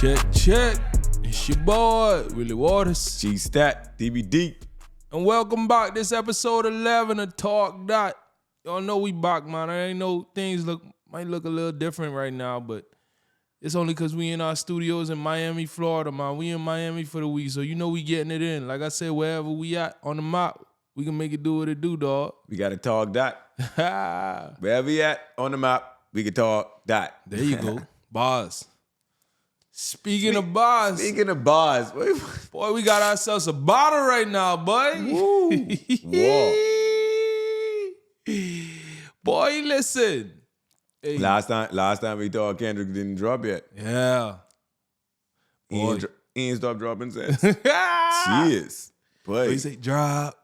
Check. It's your boy, Willie Waters. G-Stat, DBD. And welcome back. This episode 11 of Talk Dat. Y'all know we back, man. I ain't know things might look a little different right now, but it's only because we in our studios in Miami, Florida, man. We in Miami for the week, so you know we getting it in. Like I said, wherever we at on the map, we can make it do what it do, dog. We got to talk that. Wherever we at on the map, we can talk that. There you go. Bars. Speaking of bars, boy, we got ourselves a bottle right now, boy. Woo. Whoa. Boy, listen. Hey. Last time we thought Kendrick didn't drop yet. Yeah. He ain't stopped dropping since. Cheers. Boy. He say drop.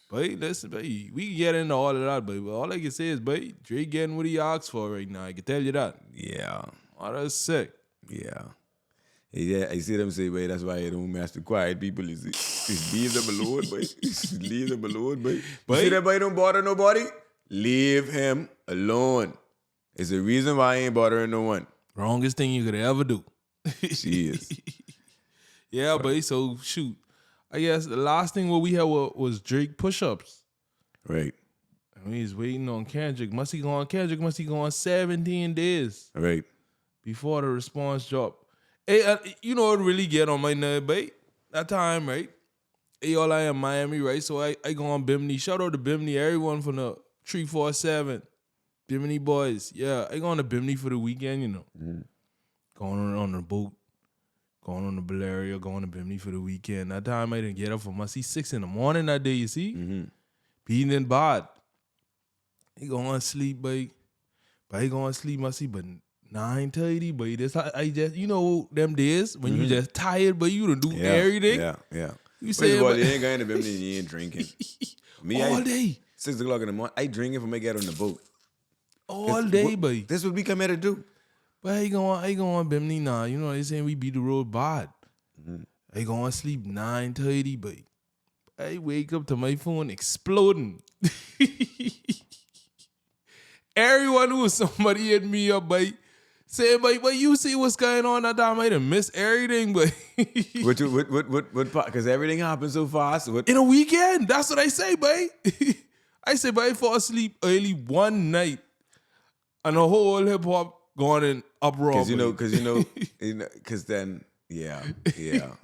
Boy, listen, boy, we can get into all of that, but all I can say is, boy, Drake getting what he asked for right now. I can tell you that. Yeah. Oh, that's sick. Yeah. Yeah, I see them say, boy, that's why I don't mess with quiet people. Is leave them alone, boy. Leave them alone, boy. You see that boy don't bother nobody? Leave him alone. It's the reason why I ain't bothering no one. Wrongest thing you could ever do. She is. Yeah, boy, so shoot. I guess the last thing what we had was Drake push-ups. Right. And we was waiting on Kendrick. Must he go on 17 days. Right. Before the response drop. Hey, you know what really get on my nerve, babe? That time, right? Hey, all I in Miami, right? So I go on Bimini. Shout out to Bimini, everyone from the 347. Bimini boys. Yeah, I go on to Bimini for the weekend, you know. Mm-hmm. Going on the boat. Going on the Balearia, going to Bimini for the weekend. That time I didn't get up from 6 in the morning that day, you see? Mm-hmm. Being in bed. He go on sleep, babe. But he go on sleep, but 9:30, but that's how I just, you know, them days when you just tired, but you don't do everything. Yeah. You say, you ain't going to Bimini, you ain't drinking. Me, all day. 6 o'clock in the morning, I drinking for me get on the boat. All day, boy. This what we come here to do. But I go on Bimini now. You know, they saying we beat the road bad. Mm-hmm. I go on sleep 9:30, but I wake up to my phone exploding. Everyone who was somebody hit me up, boy. Say, but you see what's going on that time? I done miss everything, but what? Because everything happens so fast. In a weekend, that's what I say, boy. I say, but I fall asleep early one night, and the whole hip hop going in uproar. Because then, yeah.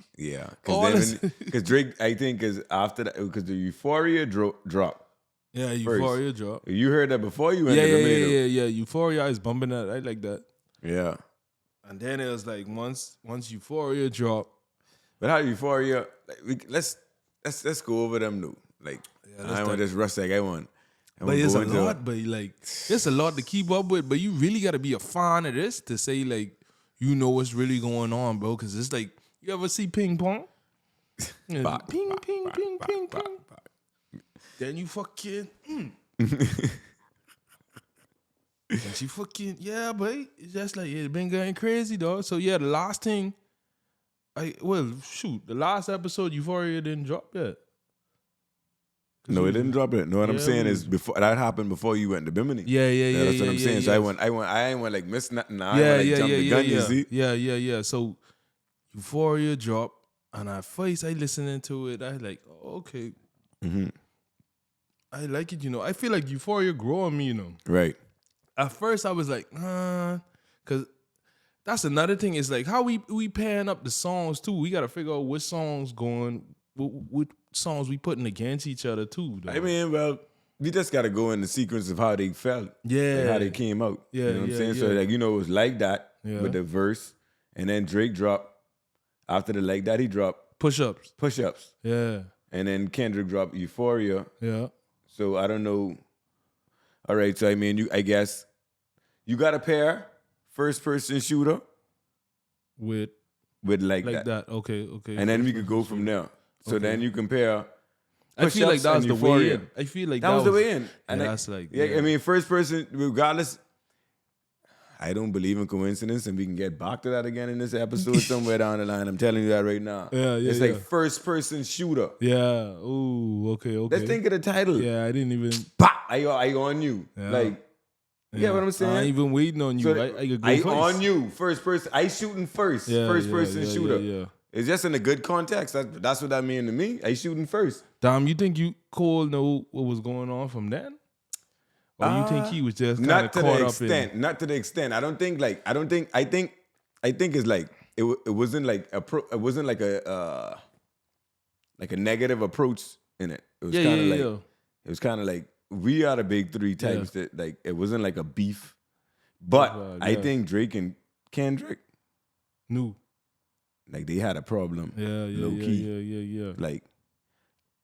Because Drake, I think, because after that, because the Euphoria drop. Yeah, Euphoria drop. You heard that before you went to the Yeah. Euphoria is bumping that. I like that. Yeah. And then it was like once Euphoria dropped. But how Euphoria? Like, let's go over them though. Like I want this rush like I want. But it's a lot. But like it's a lot to keep up with. But you really got to be a fan of this to say like you know what's really going on, bro. Because it's like you ever see ping pong? Ping. Then you fucking. And she fucking, yeah, boy. It's just like, it's been going crazy, dog. So, yeah, the last thing, the last episode, Euphoria didn't drop yet. No, it didn't drop yet. No, what I'm saying is before that happened before you went to Bimini. Yeah. That's what I'm saying. So I ain't want like miss nothing. I ain't jump the gun, you see? Yeah. So, Euphoria dropped, and at first I listening to it, I like, okay. Mm-hmm. I like it, you know. I feel like Euphoria grew on me, you know. Right. At first, I was like, because that's another thing. It's like how we pairing up the songs, too. We got to figure out which songs going, what songs we putting against each other, too. Though. I mean, well, we just got to go in the sequence of how they felt. Yeah. Like how they came out. Yeah, you know what I'm saying? So, like, you know, it was like that with the verse. And then Drake dropped. After the like that, he dropped Push-ups. Yeah. And then Kendrick dropped Euphoria. Yeah. So, I don't know. All right, so I mean, I guess you got a pair first-person shooter with like that. Okay. And then we could go from there. So then you compare. I feel like that was the way in. I feel like that was the way in. And that's like, I mean, first person, regardless. I don't believe in coincidence, and we can get back to that again in this episode somewhere down the line. I'm telling you that right now. Yeah. It's like first-person shooter. Yeah. Ooh. Okay. Let's think of the title. Yeah, I didn't even. Bah! I on you. Yeah. Like, You get what I'm saying? I ain't even waiting on you. So I could go I first. on you, first person. I shooting first, first person shooter. Yeah. It's just in a good context. That's what that mean to me. I shooting first. Dom, you think you Cole know what was going on from then? Or you think he was just kind of caught up in? Not to the extent. I think it's like it wasn't like it wasn't like a negative approach in it. It was kind of like it was kind of like we are the big three types that like it wasn't like a beef. But I think Drake and Kendrick knew. Like they had a problem. Low key. Yeah. Like,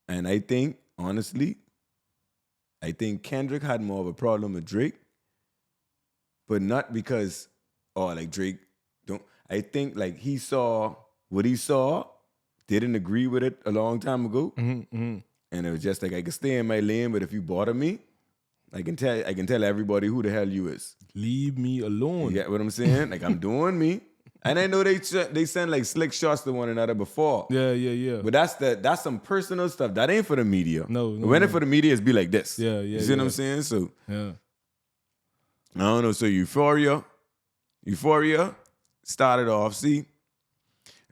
and I think, honestly, Kendrick had more of a problem with Drake, but not because, like Drake don't. I think like he saw what he saw, didn't agree with it a long time ago, and it was just like I can stay in my lane, but if you bother me, I can tell everybody who the hell you is. Leave me alone. You get what I'm saying? Like I'm doing me. And I know they send like slick shots to one another before. Yeah. But that's some personal stuff. That ain't for the media. No. When it for the media, it's be like this. Yeah. You see what I'm saying? So yeah. I don't know. So Euphoria started off. See,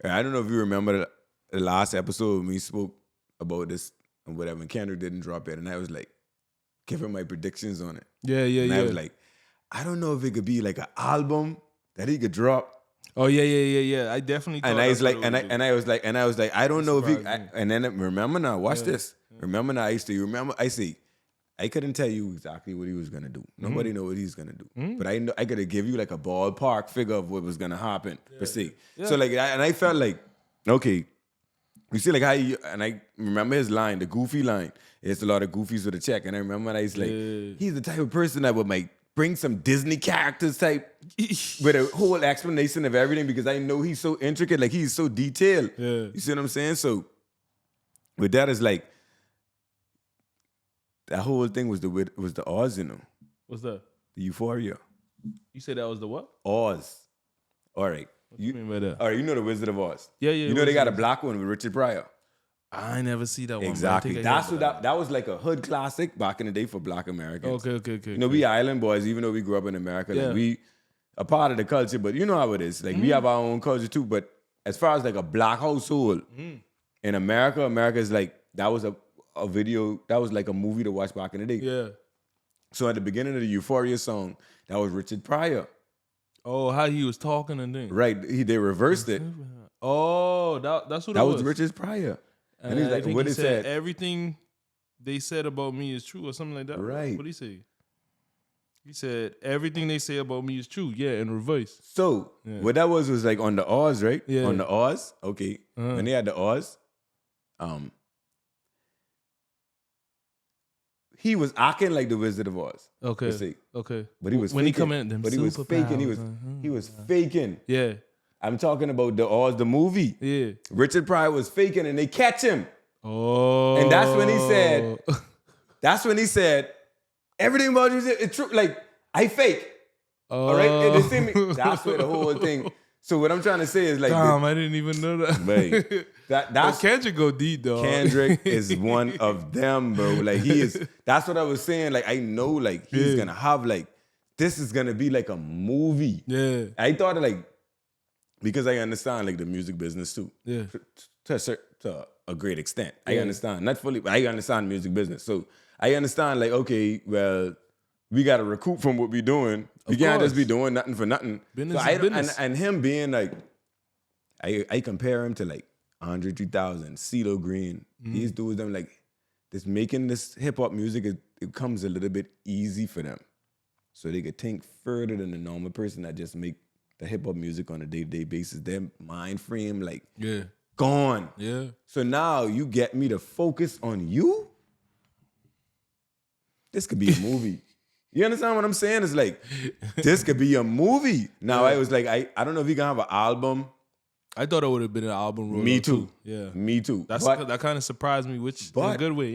I don't know if you remember the last episode when we spoke about this and whatever. And Kendrick didn't drop it, and I was like giving my predictions on it. Yeah. And I was like, I don't know if it could be like an album that he could drop. Oh yeah. I definitely. And I was like, I was like, I don't know if he. And then remember now, watch this. Remember now, I couldn't tell you exactly what he was gonna do. Nobody know what he's gonna do. But I know I could give you like a ballpark figure of what was gonna happen. Per se. So like, I felt like, okay, you see like how and I remember his line, the goofy line. It's a lot of goofies with a check, and I remember when I was like, he's the type of person that would like bring some Disney characters type with a whole explanation of everything because I know he's so intricate, like he's so detailed. Yeah. You see what I'm saying? So with that is like that whole thing was the Oz, you know. What's that? The Euphoria. You said that was the what? Oz. All right. What you mean by that? All right, you know the Wizard of Oz. Yeah. You know they got a black one with Richard Pryor. I never see that one. Exactly. That's what that was like a hood classic back in the day for black Americans. Okay. You know, we island boys, even though we grew up in America, like we a part of the culture, but you know how it is. Like we have our own culture too. But as far as like a black household in America is like that was a video, that was like a movie to watch back in the day. Yeah. So at the beginning of the Euphoria song, that was Richard Pryor. Oh, how he was talking and then. Right. They reversed it. Oh, that's who that was. Richard Pryor. And he's like, what he said? Everything they said about me is true or something like that. Right. What did he say? He said, everything they say about me is true. Yeah, in reverse. So, what that was like on the Oz, right? Yeah. On the Oz, okay. When they had the Oz, he was acting like the Wizard of Oz. Okay. But he was when faking. he come in, them but he was faking. He was faking. Yeah. I'm talking about the Oz, the movie. Yeah. Richard Pryor was faking and they catch him. Oh. And that's when he said, everything about you is true. Like, I fake. Oh. All right? And they see me. That's where the whole thing. So what I'm trying to say is like. Damn, I didn't even know that. Right. That's Kendrick go deep, though. Kendrick is one of them, bro. Like he is. That's what I was saying. Like I know, like he's gonna have like this is gonna be like a movie. Yeah. I thought like because I understand like the music business too. Yeah. To a great extent, I understand not fully, but I understand music business. So I understand like okay, well, we gotta recoup from what we're doing. We can't just be doing nothing for nothing. Business so is business. And him being like, I compare him to like Andre 3000, CeeLo Green. These dudes, them like, this making this hip hop music, it comes a little bit easy for them. So they could think further than the normal person that just make the hip hop music on a day-to-day basis. Their mind frame, like, gone. Yeah. So now you get me to focus on you? This could be a movie. You understand what I'm saying? It's like, this could be a movie. Now I was like, I don't know if he can have an album. I thought it would have been an album. Me too. Yeah. Me too. That kind of surprised me, in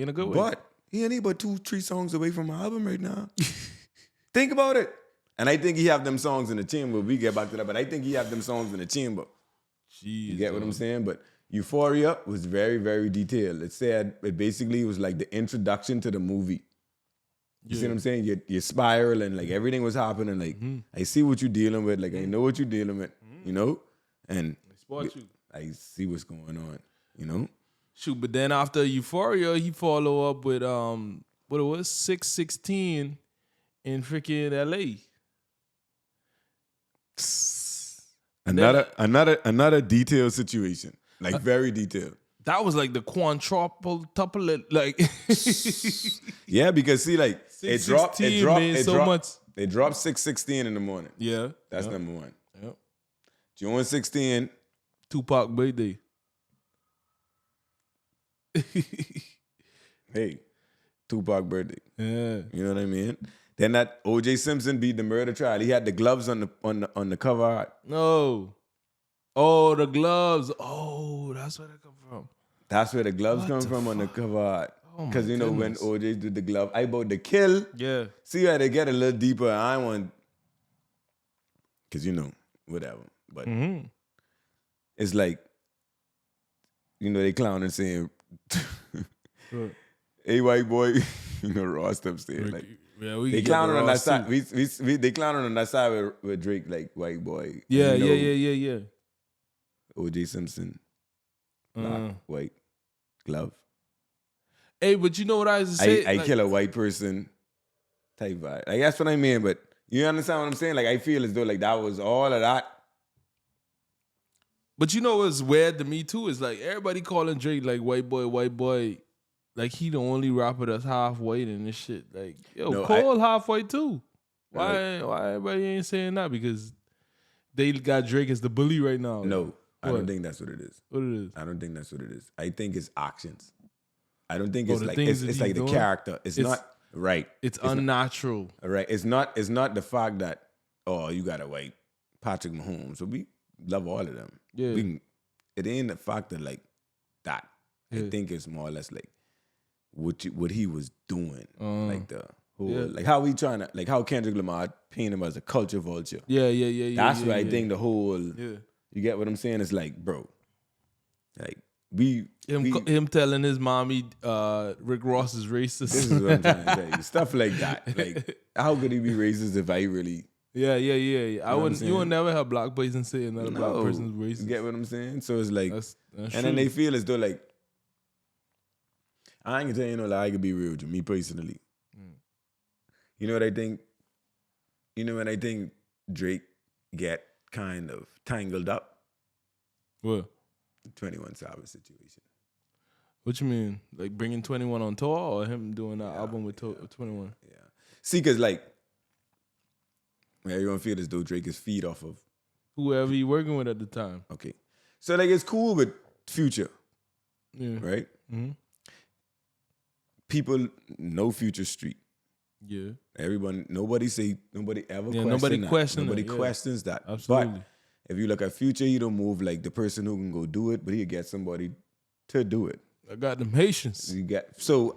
a good way. But he ain't but 2-3 songs away from an album right now. Think about it. And I think he have them songs in the chamber. We get back to that, but I think he have them songs in the chamber. Jeez, you get what I'm saying? But Euphoria was very, very detailed. It basically was like the introduction to the movie. You see what I'm saying? You're spiraling, like everything was happening. Like I see what you're dealing with. Like I know what you're dealing with. You know, and I see what's going on. You know. Shoot, but then after Euphoria, he follow up with what it was 616 in freaking LA. Another detailed situation, like very detailed. That was like the quadruple, like yeah, because see, like it dropped much. It dropped 6:16 in the morning. Yeah, that's number one. Yep. June 16, Tupac birthday. Hey, Tupac birthday. Yeah, you know what I mean. Then that O.J. Simpson beat the murder trial. He had the gloves on the cover art. No. Oh, the gloves. Oh, that's where they come from. That's where the gloves come from on the cover art. Because you know when O.J. did the glove, I about to kill. Yeah. See how they get a little deeper. I want, because you know, whatever. But it's like, you know, they clowning saying, "Hey, white boy," you know, Ross upstairs like. Yeah, they clowning on that side. They clowning on that side with Drake, like white boy. Yeah, yeah. O.J. Simpson, black, white, glove. Hey, but you know what I was saying? I kill a white person type vibe. Like that's what I mean. But you understand what I'm saying? Like I feel as though like that was all of that. But you know what's weird to me too is like everybody calling Drake like white boy. Like he the only rapper that's half white in this shit. Like Cole half white too. Why everybody ain't saying that? Because they got Drake as the bully right now. No, I don't think that's what it is. What it is? I don't think that's what it is. I think it's actions. I don't think it's like it's like the character. It's not right. It's unnatural. Right. It's not the fact that you got a white Patrick Mahomes. So we love all of them. Yeah. It ain't the fact that like that. I think it's more or less like what he was doing, like the whole, like how we trying to, like how Kendrick Lamar paint him as a culture vulture. Yeah. That's why I think the whole, you get what I'm saying? It's like, bro, like him telling his mommy Rick Ross is racist. This is what I'm trying to tell you. Stuff like that. Like, how could he be racist if I really? Yeah. You would never have black person say another black person's racist. You get what I'm saying? So it's like, that's and true. then they feel as though like, I ain't gonna tell you no lie, I could be real with you, me personally. You know what I think? You know when I think Drake get kind of tangled up? What? The 21 Savage situation. What you mean? Like bringing 21 on tour or him doing that album with 21? Yeah. See, because like, everyone feel as though Drake is feed off of whoever you working with at the time. Okay. So like it's cool with Future. Yeah. Right? Mm-hmm. People know Future Street. Yeah. Nobody ever questions that. Absolutely. But if you look at Future, he don't move like the person who can go do it, but he get somebody to do it. I got them Haitians. So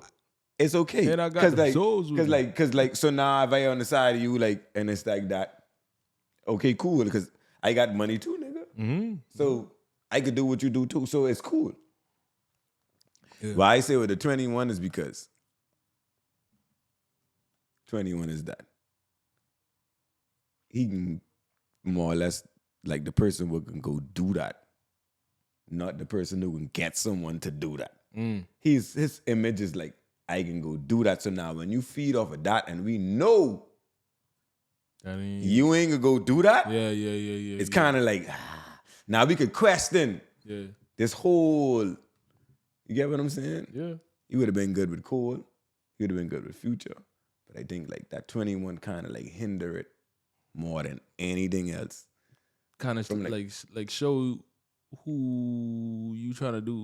it's okay. And I got them souls with Cause so now if I on the side of you, like, and it's like that, okay, cool, because I got money too, nigga. Mm-hmm. So I could do what you do too, so it's cool. Yeah. Why I say with the 21 is because 21 is that he can more or less like the person who can go do that, not the person who can get someone to do that. His image is like, I can go do that. So now when you feed off of that and we know you ain't gonna go do that, it's kind of like, now we could question this whole, you get what I'm saying? Yeah. He would have been good with Cole. He would have been good with Future. But I think like that 21 kind of like hinder it more than anything else. Kind of like show who you trying to do.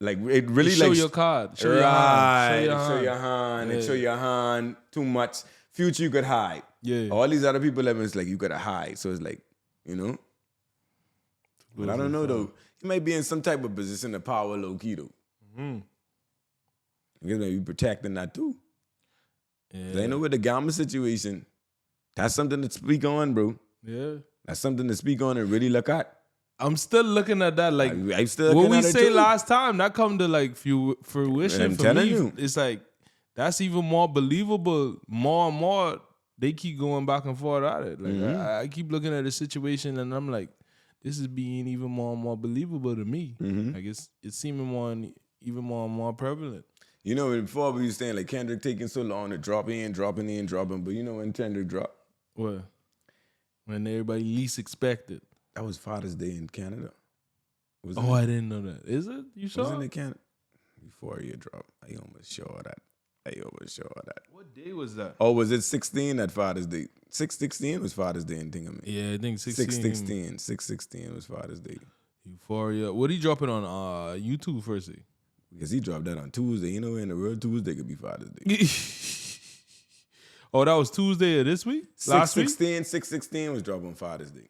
Like it really show like your card. Show your hand. Show your hand. Too much. Future you could hide. Yeah. All these other people, it's like you gotta hide. So it's like, you know. But I don't know though. He might be in some type of position of power low key though. I guess maybe protecting that too. Yeah. I know with the Gamma situation, that's something to speak on, bro. Yeah. That's something to speak on and really look at. I'm still looking at that. Like I'm still what we at it say too. last time, that come to like fruition. I'm for telling me, you. it's like that's even more believable. More and more, they keep going back and forth at it. Like I keep looking at the situation, and I'm like, this is being even more and more believable to me. Like it's seeming even more and more prevalent. You know, before we was saying like Kendrick taking so long to dropping, but you know when Kendrick dropped? What? When everybody least expected. That was Father's Day in Canada. I didn't know that. Is it? You saw? Wasn't it Canada? Before you dropped. I almost saw that. What day was that? Oh, was it 16 at Father's Day? 6/16 was Father's Day in Tingami. Yeah, I think 16. 6/16 was Father's Day. Euphoria. What he dropping on YouTube first? Because he dropped that on Tuesday. You know, in the real Tuesday could be Father's Day. Oh, that was Tuesday of this week? Last week? 6/16 was dropped on Father's Day.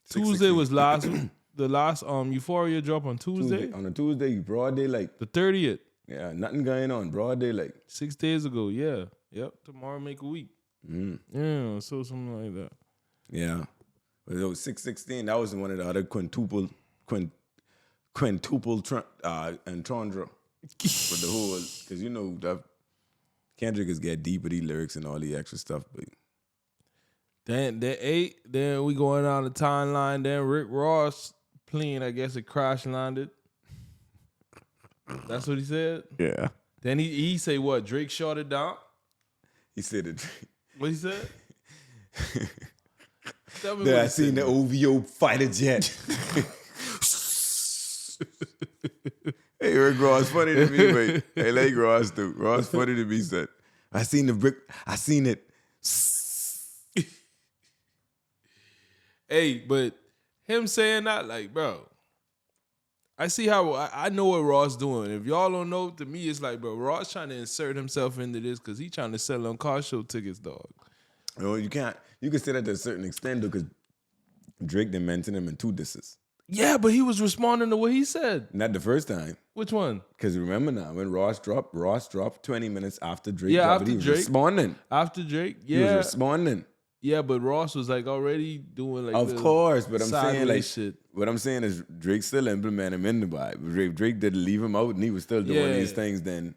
Tuesday was last week. The last Euphoria drop on Tuesday? On a Tuesday, broad daylight. The 30th. Yeah, nothing going on. Broad daylight. 6 days ago, yeah. Yep. Tomorrow make a week. Yeah, so something like that. Yeah. But it was 6/16. That was one of the other quintuple entendre for the whole. Because you know that Kendrick is get deep with these lyrics and all the extra stuff. But then we going down the timeline. Then Rick Ross plane, I guess it crash landed. That's what he said? yeah. Then he say what? Drake shot it down? He said it. What he said? Tell me Then what I he seen said. the OVO fighter jet. Hey, Rick Ross funny to me, but hey, like Ross too. Ross funny to me, said. I seen the brick. I seen it. Hey, but him saying that, like, bro, I see how I know what Ross doing. If y'all don't know, to me, it's like, bro, Ross trying to insert himself into this because he trying to sell on car show tickets, dog. No, you can't. You can say that to a certain extent though, because Drake done mentioned him in 2 disses. Yeah, but he was responding to what he said. Not the first time. Which one? Because remember now, when Ross dropped 20 minutes after Drake Yeah, dropped after it, he was Drake. responding. After Drake? He was Yeah. responding. Yeah, but Ross was like already doing like Of course, but I'm saying sideways like shit. what I'm saying is Drake still implemented him in the vibe. Drake didn't leave him out and he was still doing these things then.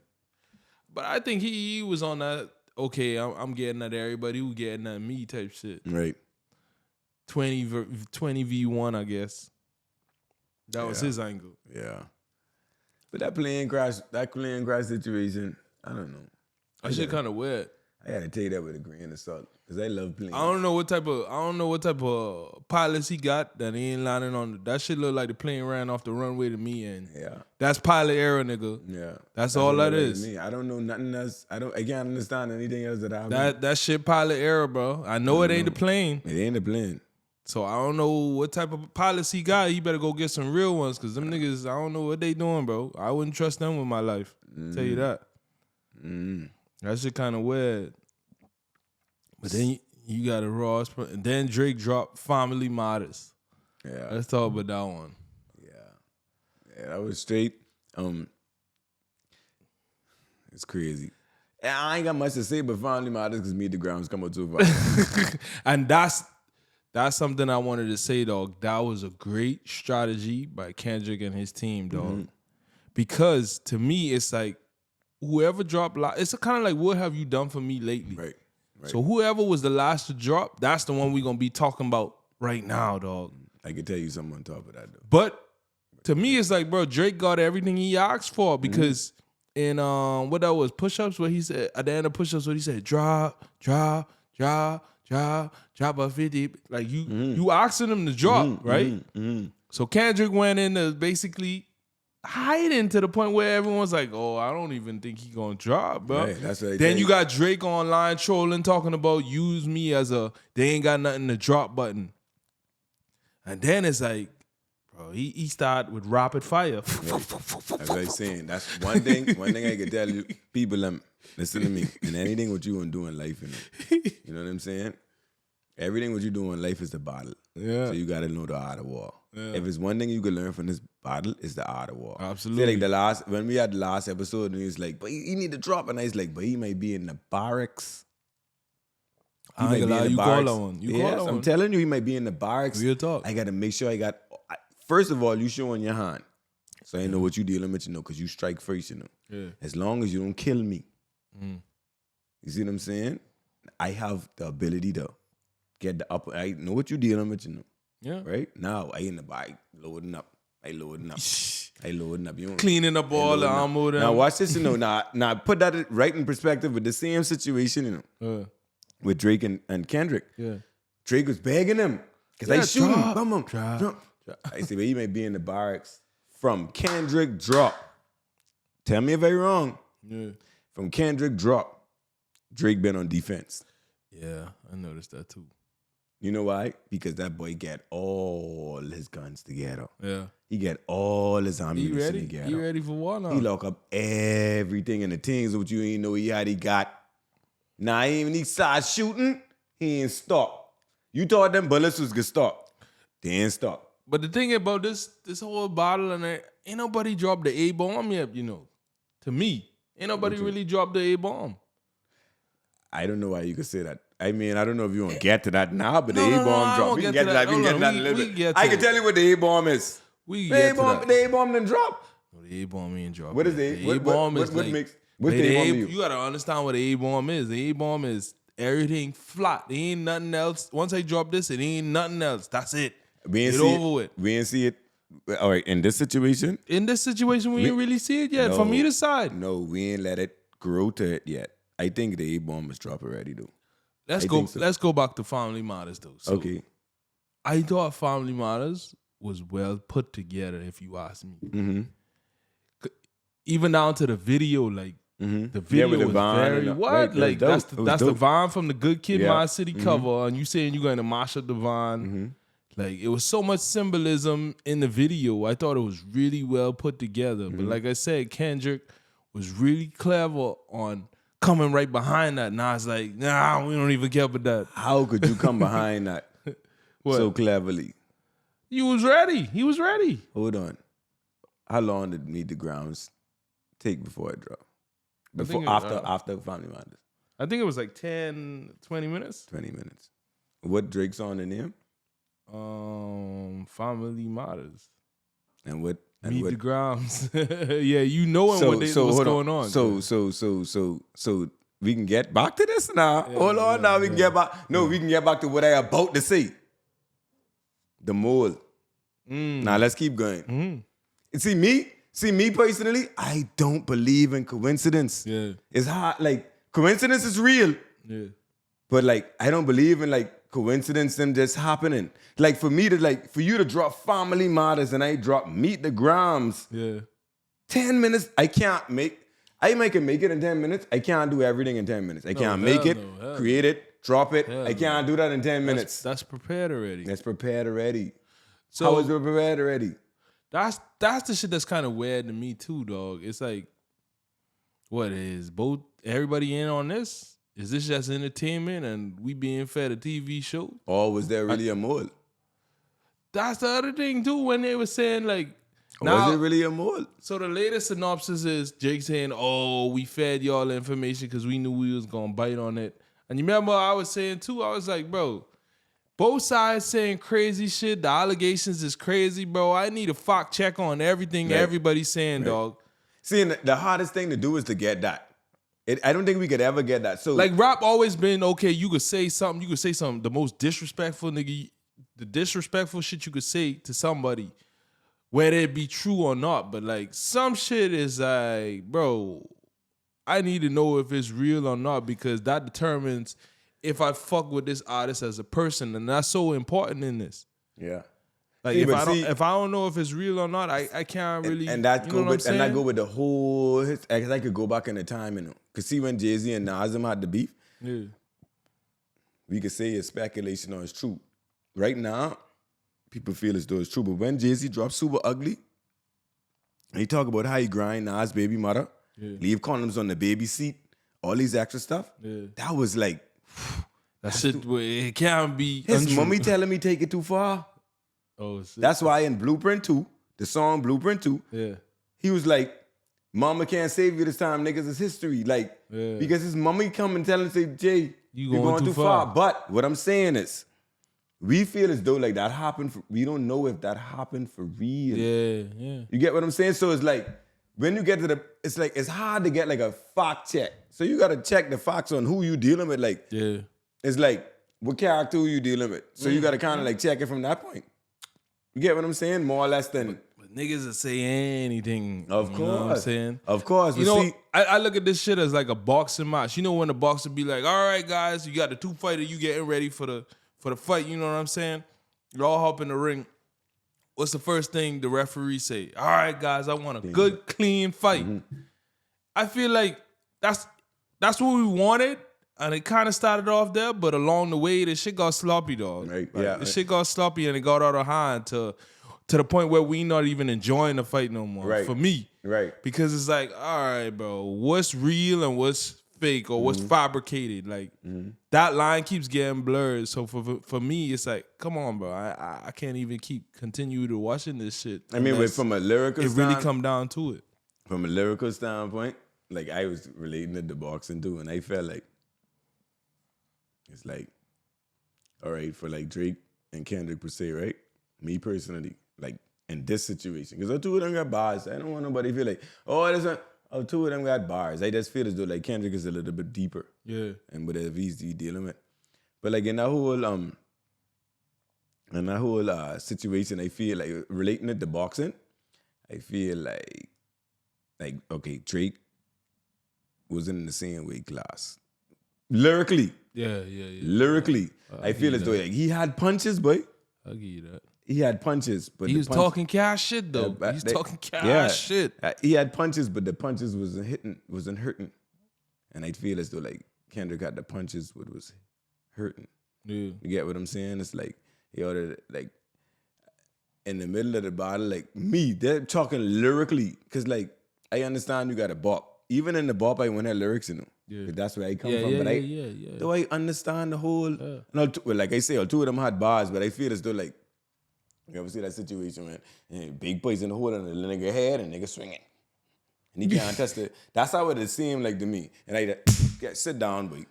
But I think he was on that, okay, I'm getting at everybody who getting at me type shit. Right. 20 v1, I guess. That was his angle. Yeah. But that plane crash situation, I don't know. That shit kind of weird. I gotta take that with a grain of salt. Because I love planes. I don't know what type of pilots he got that he ain't landing on. That shit look like the plane ran off the runway to me, and that's pilot error, nigga. Yeah. That's all that is. Me. I don't know nothing else. I can't understand anything else that happened. That shit pilot error, bro. I know it ain't the plane. It ain't the plane. So I don't know what type of pilots he got. He better go get some real ones, because them niggas, I don't know what they doing, bro. I wouldn't trust them with my life. Tell you that. That shit kind of weird. But then you got a Ross. And then Drake dropped Family Matters. Yeah. Let's talk about that one. Yeah, that was straight. It's crazy. And I ain't got much to say, but Family Matters because Me the Grounds come out too far. And that's something I wanted to say, dog. That was a great strategy by Kendrick and his team, dog. Because to me, it's like whoever dropped, it's kind of like, what have you done for me lately? Right. So whoever was the last to drop, that's the one we're going to be talking about right now, dog. I can tell you something on top of that, though. But to me, it's like, bro, Drake got everything he asked for, because in what that was, push-ups, where he said, at the end of push-ups, what he said, drop a 50. Like, you asking him to drop, right? So Kendrick went in to basically hiding to the point where everyone's like, oh, I don't even think he gonna drop, bro. Right, that's what Then you got Drake online trolling, talking about use me as they ain't got nothing to drop button. And then it's like, bro, he started with rapid fire. As I saying, that's one thing I can tell you, people, listen to me, and anything what you gonna do in life, you know what I'm saying? Everything what you do in life is the battle. Yeah. So you gotta know the art of war. Yeah. If it's one thing you can learn from this battle, it's the art of war. Absolutely. See, like when we had the last episode, and he was like, but he need to drop, and I was like, but he might be in the barracks. I ain't gonna lie, you call that one. I'm telling you, he might be in the barracks. Real talk. I gotta make sure first of all, you showing your hand. So I know what you dealing with, because you strike first, Yeah. As long as you don't kill me, You see what I'm saying? I have the ability to get the upper. I know what you're dealing with, you know. Yeah. Right? Now, I in the bike, loading up. I loading up. You know, cleaning up all the ammo. Now, watch this, you know. Now, put that right in perspective with the same situation, you know, with Drake and Kendrick. Yeah. Drake was begging him because they shooting. Drop. I say, well, he may be in the barracks. From Kendrick drop. Tell me if I'm wrong. Yeah. From Kendrick drop, Drake been on defense. Yeah, I noticed that too. You know why? Because that boy got all his guns together. Yeah. He got all his ammunition He together. He ready for war now. He lock up everything in the things what you ain't know he got. Now, even he started shooting, he ain't stop. You thought them bullets was gonna stop. They ain't stop. But the thing about this whole battle, and ain't nobody dropped the A-bomb yet, you know. To me, ain't nobody really dropped the A-bomb. I don't know why you could say that. I mean, I don't know if you want to get to that now, but the No, A-bomb I drop. won't We can get get to to that. that. We can No, get to that we- a little we bit. get to I can it. tell you what the A-bomb is. We The get to A-bomb, that. the A-bomb done drop. No, the A-bomb ain't dropped. What is yet. the A-bomb? what Is like, makes what's like the A-bomb? You gotta understand what the A-bomb is. The A-bomb is everything flat. There ain't nothing else. Once I drop this, it ain't nothing else. That's it. We ain't Get see over it. with. We ain't see it. All right, in this situation, In this situation, we ain't really see it yet from either side. No, we ain't let it grow to it yet. I think the A-bomb is drop already, though. Let's I go. think so. Let's go back to Family Matters though. So Okay. I thought Family Matters was well put together. If you ask me, Mm-hmm. even down to the video, like the video with the was Vine very and what? right, Like that's that's dope. It was that's the dope. Vine from the Good Kid, Yeah. My City cover, and you saying you're going to mash up the Vine. Like it was so much symbolism in the video. I thought it was really well put together. But like I said, Kendrick was really clever on coming right behind that. Now it's like, nah, we don't even care about that. How could you come behind that so cleverly? He was ready. He was ready. Hold on. How long did Meet the Grounds take before it dropped? Before it- after Family Matters? I think it was like 10, 20 minutes. 20 minutes. What Drake's on in him? Family Matters. And what? And Meet what? the Grounds. Yeah, you knowing what's hold going on. So we can get back to this now. Hold on now. We can get back. No, we can get back to what I about to say. The mole. Now let's keep going. See me personally, I don't believe in coincidence. Yeah. It's hard. Like coincidence is real, Yeah. but like I don't believe in like coincidence them just happening. Like for me to like for you to drop Family Matters and I drop Meet the Grams. Yeah. 10 minutes, I can't make. I can make it in 10 minutes. I can't do everything in 10 minutes. I can't make it, hell create it, drop it. Hell I can't do that in 10 minutes. That's prepared already. That's prepared already. So How is it prepared already? that's the shit that's kind of weird to me too, dog. It's like, what is both everybody in on this? Is this just entertainment and we being fed a TV show? Or was there really a mole? That's the other thing too. When they were saying like, Was it really a mole? so the latest synopsis is Jake saying, "Oh, we fed y'all the information because we knew we was gonna bite on it." And you remember I was saying too, I was like, bro, both sides saying crazy shit. The allegations is crazy, bro. I need a fact check on everything Right. everybody's saying, dog. See, and the hardest thing to do is to get that. I don't think we could ever get that. So Like rap always been okay. You could say something. You could say something. The most disrespectful nigga, the disrespectful shit you could say to somebody, whether it be true or not. But like some shit is like, bro, I need to know if it's real or not because that determines if I fuck with this artist as a person, and that's so important in this. yeah. Like See, if but I don't know if it's real or not, I can't really. And that you go know what with I'm and that saying? go with the whole. Cause I could go back in the time, you know. Cause see when Jay-Z and Nazim had the beef, Yeah. we could say it's speculation or it's true. Right now, people feel as though it's true. But when Jay-Z dropped Super Ugly, and he talk about how he grind Nas' baby mother, leave condoms on the baby seat, all these extra stuff. Yeah. That was like That shit, it can't be. his untrue. mommy telling me take it too far. Oh, shit. That's why in Blueprint 2, the song Blueprint 2, Yeah. he was like, "Mama can't save you this time, niggas. It's history." Like, Yeah. because his mommy come and tell him, say, "Jay, You you're going going too too far." far. But what I'm saying is, we feel as though like that happened. We don't know if that happened for real. Yeah, yeah. You get what I'm saying? So it's like when you get to the, it's like, it's hard to get like a fact check. So you got to check the facts on who you dealing with. Like, Yeah. it's like, what character who you dealing with? So you got to kind of like check it from that point. You get what I'm saying? More or less than. But niggas will say anything. Of You know what I'm course. saying? Of course. You but know, see, I look at this shit as like a boxing match. You know when the boxer be like, all right, guys, you got the two fighter, you getting ready for the fight. You know what I'm saying? You all hop in the ring. What's the first thing the referee say? All right, guys, I want a good, clean fight. I feel like that's what we wanted. And it kind of started off there, but along the way, the shit got sloppy, dog. Right, Like, yeah. the shit got sloppy and it got out of hand to the point where we not even enjoying the fight no more. Right. For me. right. Because it's like, all right, bro, what's real and what's fake or what's fabricated? Like, that line keeps getting blurred. So for me, it's like, come on, bro. I can't even continue to watching this shit. I mean, unless from a lyrical it really come down to it. From a lyrical standpoint, like I was relating it to boxing too, and I felt like it's like, all right, for like Drake and Kendrick per se, right? Me personally, like in this situation, because the two of them got bars. I don't want nobody to feel like, two of them got bars. I just feel as though like Kendrick is a little bit deeper. Yeah. And whatever he's dealing with. But like in that whole situation, I feel like relating it to boxing, I feel like okay, Drake wasn't in the same weight class. Lyrically. Yeah. Lyrically. I feel as though like, he had punches, boy. I'll give you that. He had punches, but He was talking cash shit though. He's talking cash shit. He had punches, but the punches wasn't hurting. And I feel as though like Kendrick had the punches, but was hurting. Yeah. You get what I'm saying? It's like he ordered like in the middle of the battle, like me, they're talking lyrically, because like I understand you got a bop. Even in the bop, I want that lyrics, you know. Yeah. That's where I come from. But though I understand the whole, like I say, all two of them had bars, but I feel as though like, you ever see that situation, man? Big boys in the hole and the nigga head and nigga swinging. And he can't test it. That's how it seemed like to me. And I sit down, boy.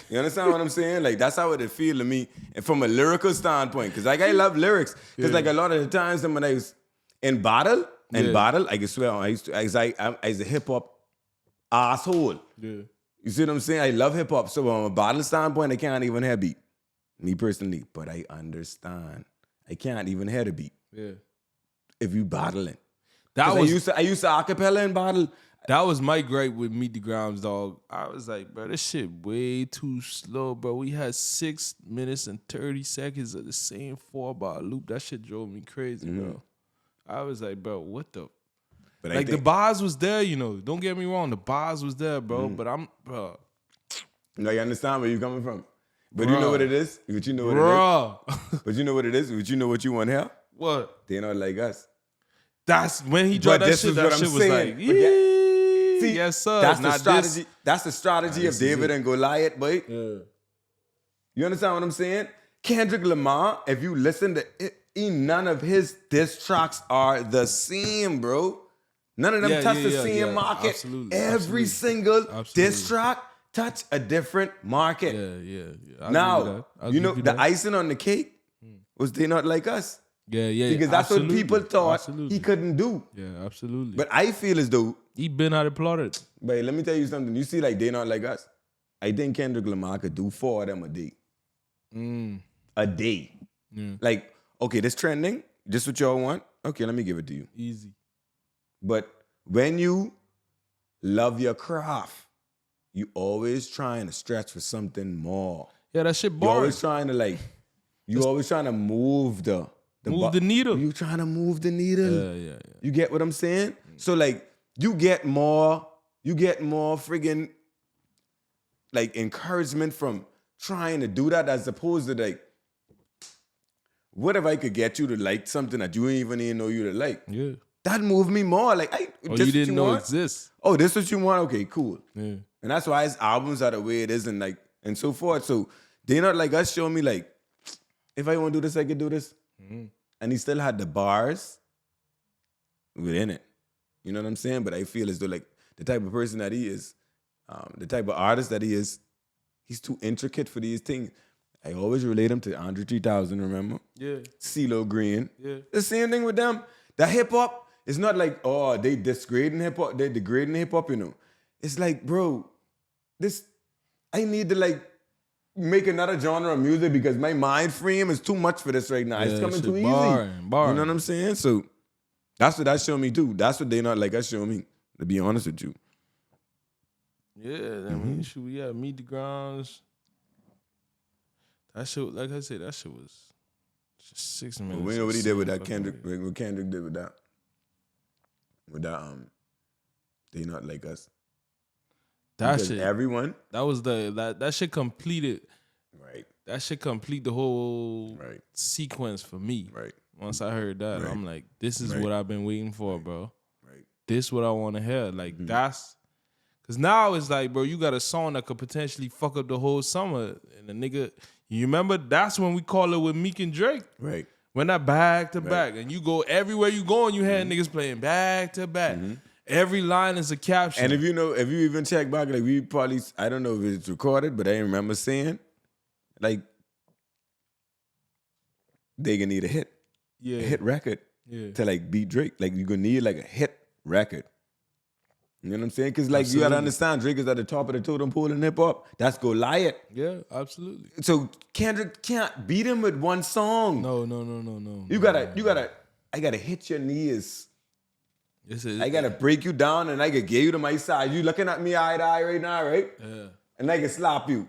You understand what I'm saying? Like, that's how it feel to me. And from a lyrical standpoint, because like I love lyrics. Because like a lot of the times when I was in battle, I can swear, I was a hip-hop asshole. Yeah. You see what I'm saying? I love hip-hop. So from a battle standpoint, I can't even hear beat. Me personally. But I understand. I can't even hear the beat. Yeah. If you battling. I used to acapella and battle. That was my gripe with Meet the Grounds, dog. I was like, bro, this shit way too slow, bro. We had 6 minutes and 30 seconds of the same 4-bar loop. That shit drove me crazy, bro. I was like, bro, what the? But like, the bars was there, you know. Don't get me wrong. The bars was there, bro. But bro. No, you understand where you're coming from. But you know what it is? But you know what it is? But you know what it is? But you know what you want here? What? They not like us. That's when he dropped that shit. That shit was like, see, yes, sir. That's the strategy. That's the strategy of David and Goliath, boy. Yeah. You understand what I'm saying? Kendrick Lamar, if you listen to it, none of his diss tracks are the same, bro. None of them touch the same market. Absolutely. Every single diss track touch a different market. Yeah. Now, you know, the icing on the cake was They Not Like Us. Yeah. Because that's what people thought he couldn't do. Yeah, absolutely. But I feel as though he been out applauded. But let me tell you something. You see, like, They Not Like Us. I think Kendrick Lamar could do 4 of them a day. A day. Yeah. Like, okay, this trending. This what y'all want? Okay, let me give it to you. Easy. But when you love your craft, you always trying to stretch for something more. Yeah, that shit You boring. always trying to like, you always trying to move the needle. You trying to move the needle. Yeah. You get what I'm saying? So like, you get more friggin' like encouragement from trying to do that as opposed to like, what if I could get you to like something that you ain't even know you to like? Yeah. That moved me more. Like, you didn't know exists. Oh, this what you want? Okay, cool. Yeah. And that's why his albums are the way it is and so forth. So They Not Like Us show me like, if I want to do this, I could do this. And he still had the bars within it. You know what I'm saying? But I feel as though like the type of person that he is, the type of artist that he is, he's too intricate for these things. I always relate him to Andre 3000, remember? Yeah. CeeLo Green. Yeah. The same thing with them. The hip hop, It's not like, oh, they degrading hip hop, they degrading hip hop, you know. It's like, bro, I need to like make another genre of music because my mind frame is too much for this right now. It's coming too easy. Barring. You know what I'm saying? So that's what that show me too. That's what they not like us show me, to be honest with you. Yeah, I mean, we got Meet the Grounds. That shit, like I said, that shit was just 6 minutes. But we know what he did with that Kendrick. What Kendrick did with that. They not like us. That because shit, everyone. that was that shit completed. Right. That shit complete the whole Right. sequence for me. Right. Once I heard that, Right. I'm like, this is Right. what I've been waiting for, bro. Right. This what I want to hear. Like that's, cause now it's like, bro, you got a song that could potentially fuck up the whole summer, and the nigga, you remember that's when we call it with Meek and Drake. Right. When that back to back, and you go everywhere you go, and you had niggas playing back to back. Every line is a caption. And if you even check back, like we probably, I don't know if it's recorded, but I remember saying, like, they gonna need a hit record to like beat Drake. Like you gonna need like a hit record. You know what I'm saying? Because like you gotta understand, Drake is at the top of the totem pole in hip hop. That's go lie it. Yeah, absolutely. So Kendrick can't beat him with one song. No. You gotta. I gotta hit your knees. I gotta break you down, and I gotta get you to my side. You looking at me eye to eye right now, right? Yeah. And I can slap you.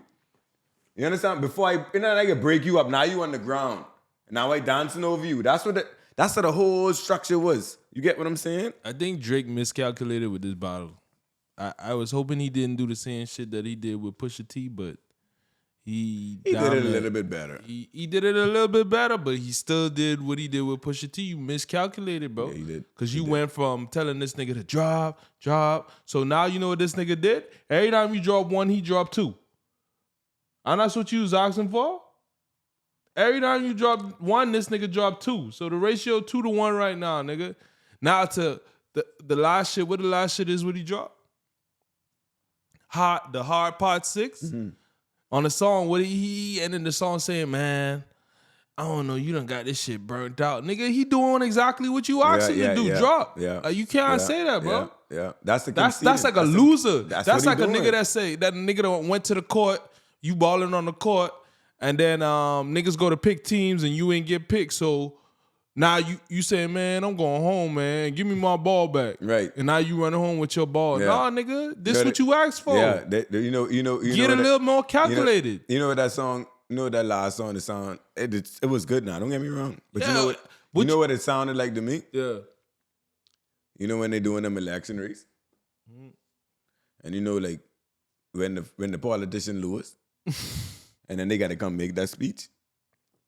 You understand? Before I can break you up. Now you on the ground. And now I dancing over you. That's what the whole structure was. You get what I'm saying? I think Drake miscalculated with this battle. I was hoping he didn't do the same shit that he did with Pusha T, but he did it a little bit better. He did it a little bit better, but he still did what he did with Pusha T. You miscalculated, bro. Yeah, he did. Because you went from telling this nigga to drop. So now you know what this nigga did? Every time you drop one, he dropped two. And that's what you was asking for? Every time you drop one, this nigga dropped two. So the ratio 2-1 right now, nigga. Now to the last shit, what the last shit is what he dropped? The hard part 6. On the song, what he ended the song saying, man, I don't know, you done got this shit burnt out. Nigga, he doing exactly what you asked him to do. Drop. Yeah. You can't say that, bro. Yeah. That's like a loser. That's like a doing. nigga that nigga that went to the court, you balling on the court, and then niggas go to pick teams and you ain't get picked. So now you say, man, I'm going home, man. Give me my ball back. Right. And now you running home with your ball. Yeah. Nah, nigga, this what you asked for. Yeah. You know. Get a little more calculated. You know what that song? You know what that last song? The sound. It was good. Now, don't get me wrong. But you know what? You know what it sounded like to me? Yeah. You know when they doing them election race, and you know like when the politician lose, and then they got to come make that speech.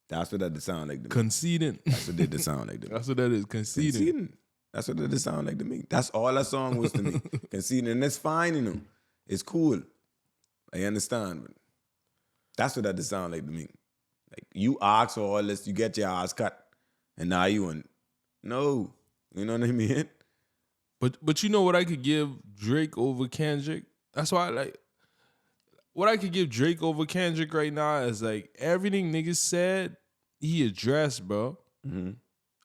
That's what that sound like to me. Conceding. That's what did sound like to me. That's what that is. Conceding. That's what it sound like to me. That's all that song was to me. Conceding, and that's fine, you know. It's cool. I understand, but that's what that sound like to me. Like you ask for all this, you get your ass cut, and now you want no. You know what I mean? But you know what I could give Drake over Kendrick? That's why what I could give Drake over Kendrick right now is like everything niggas said, he addressed, bro.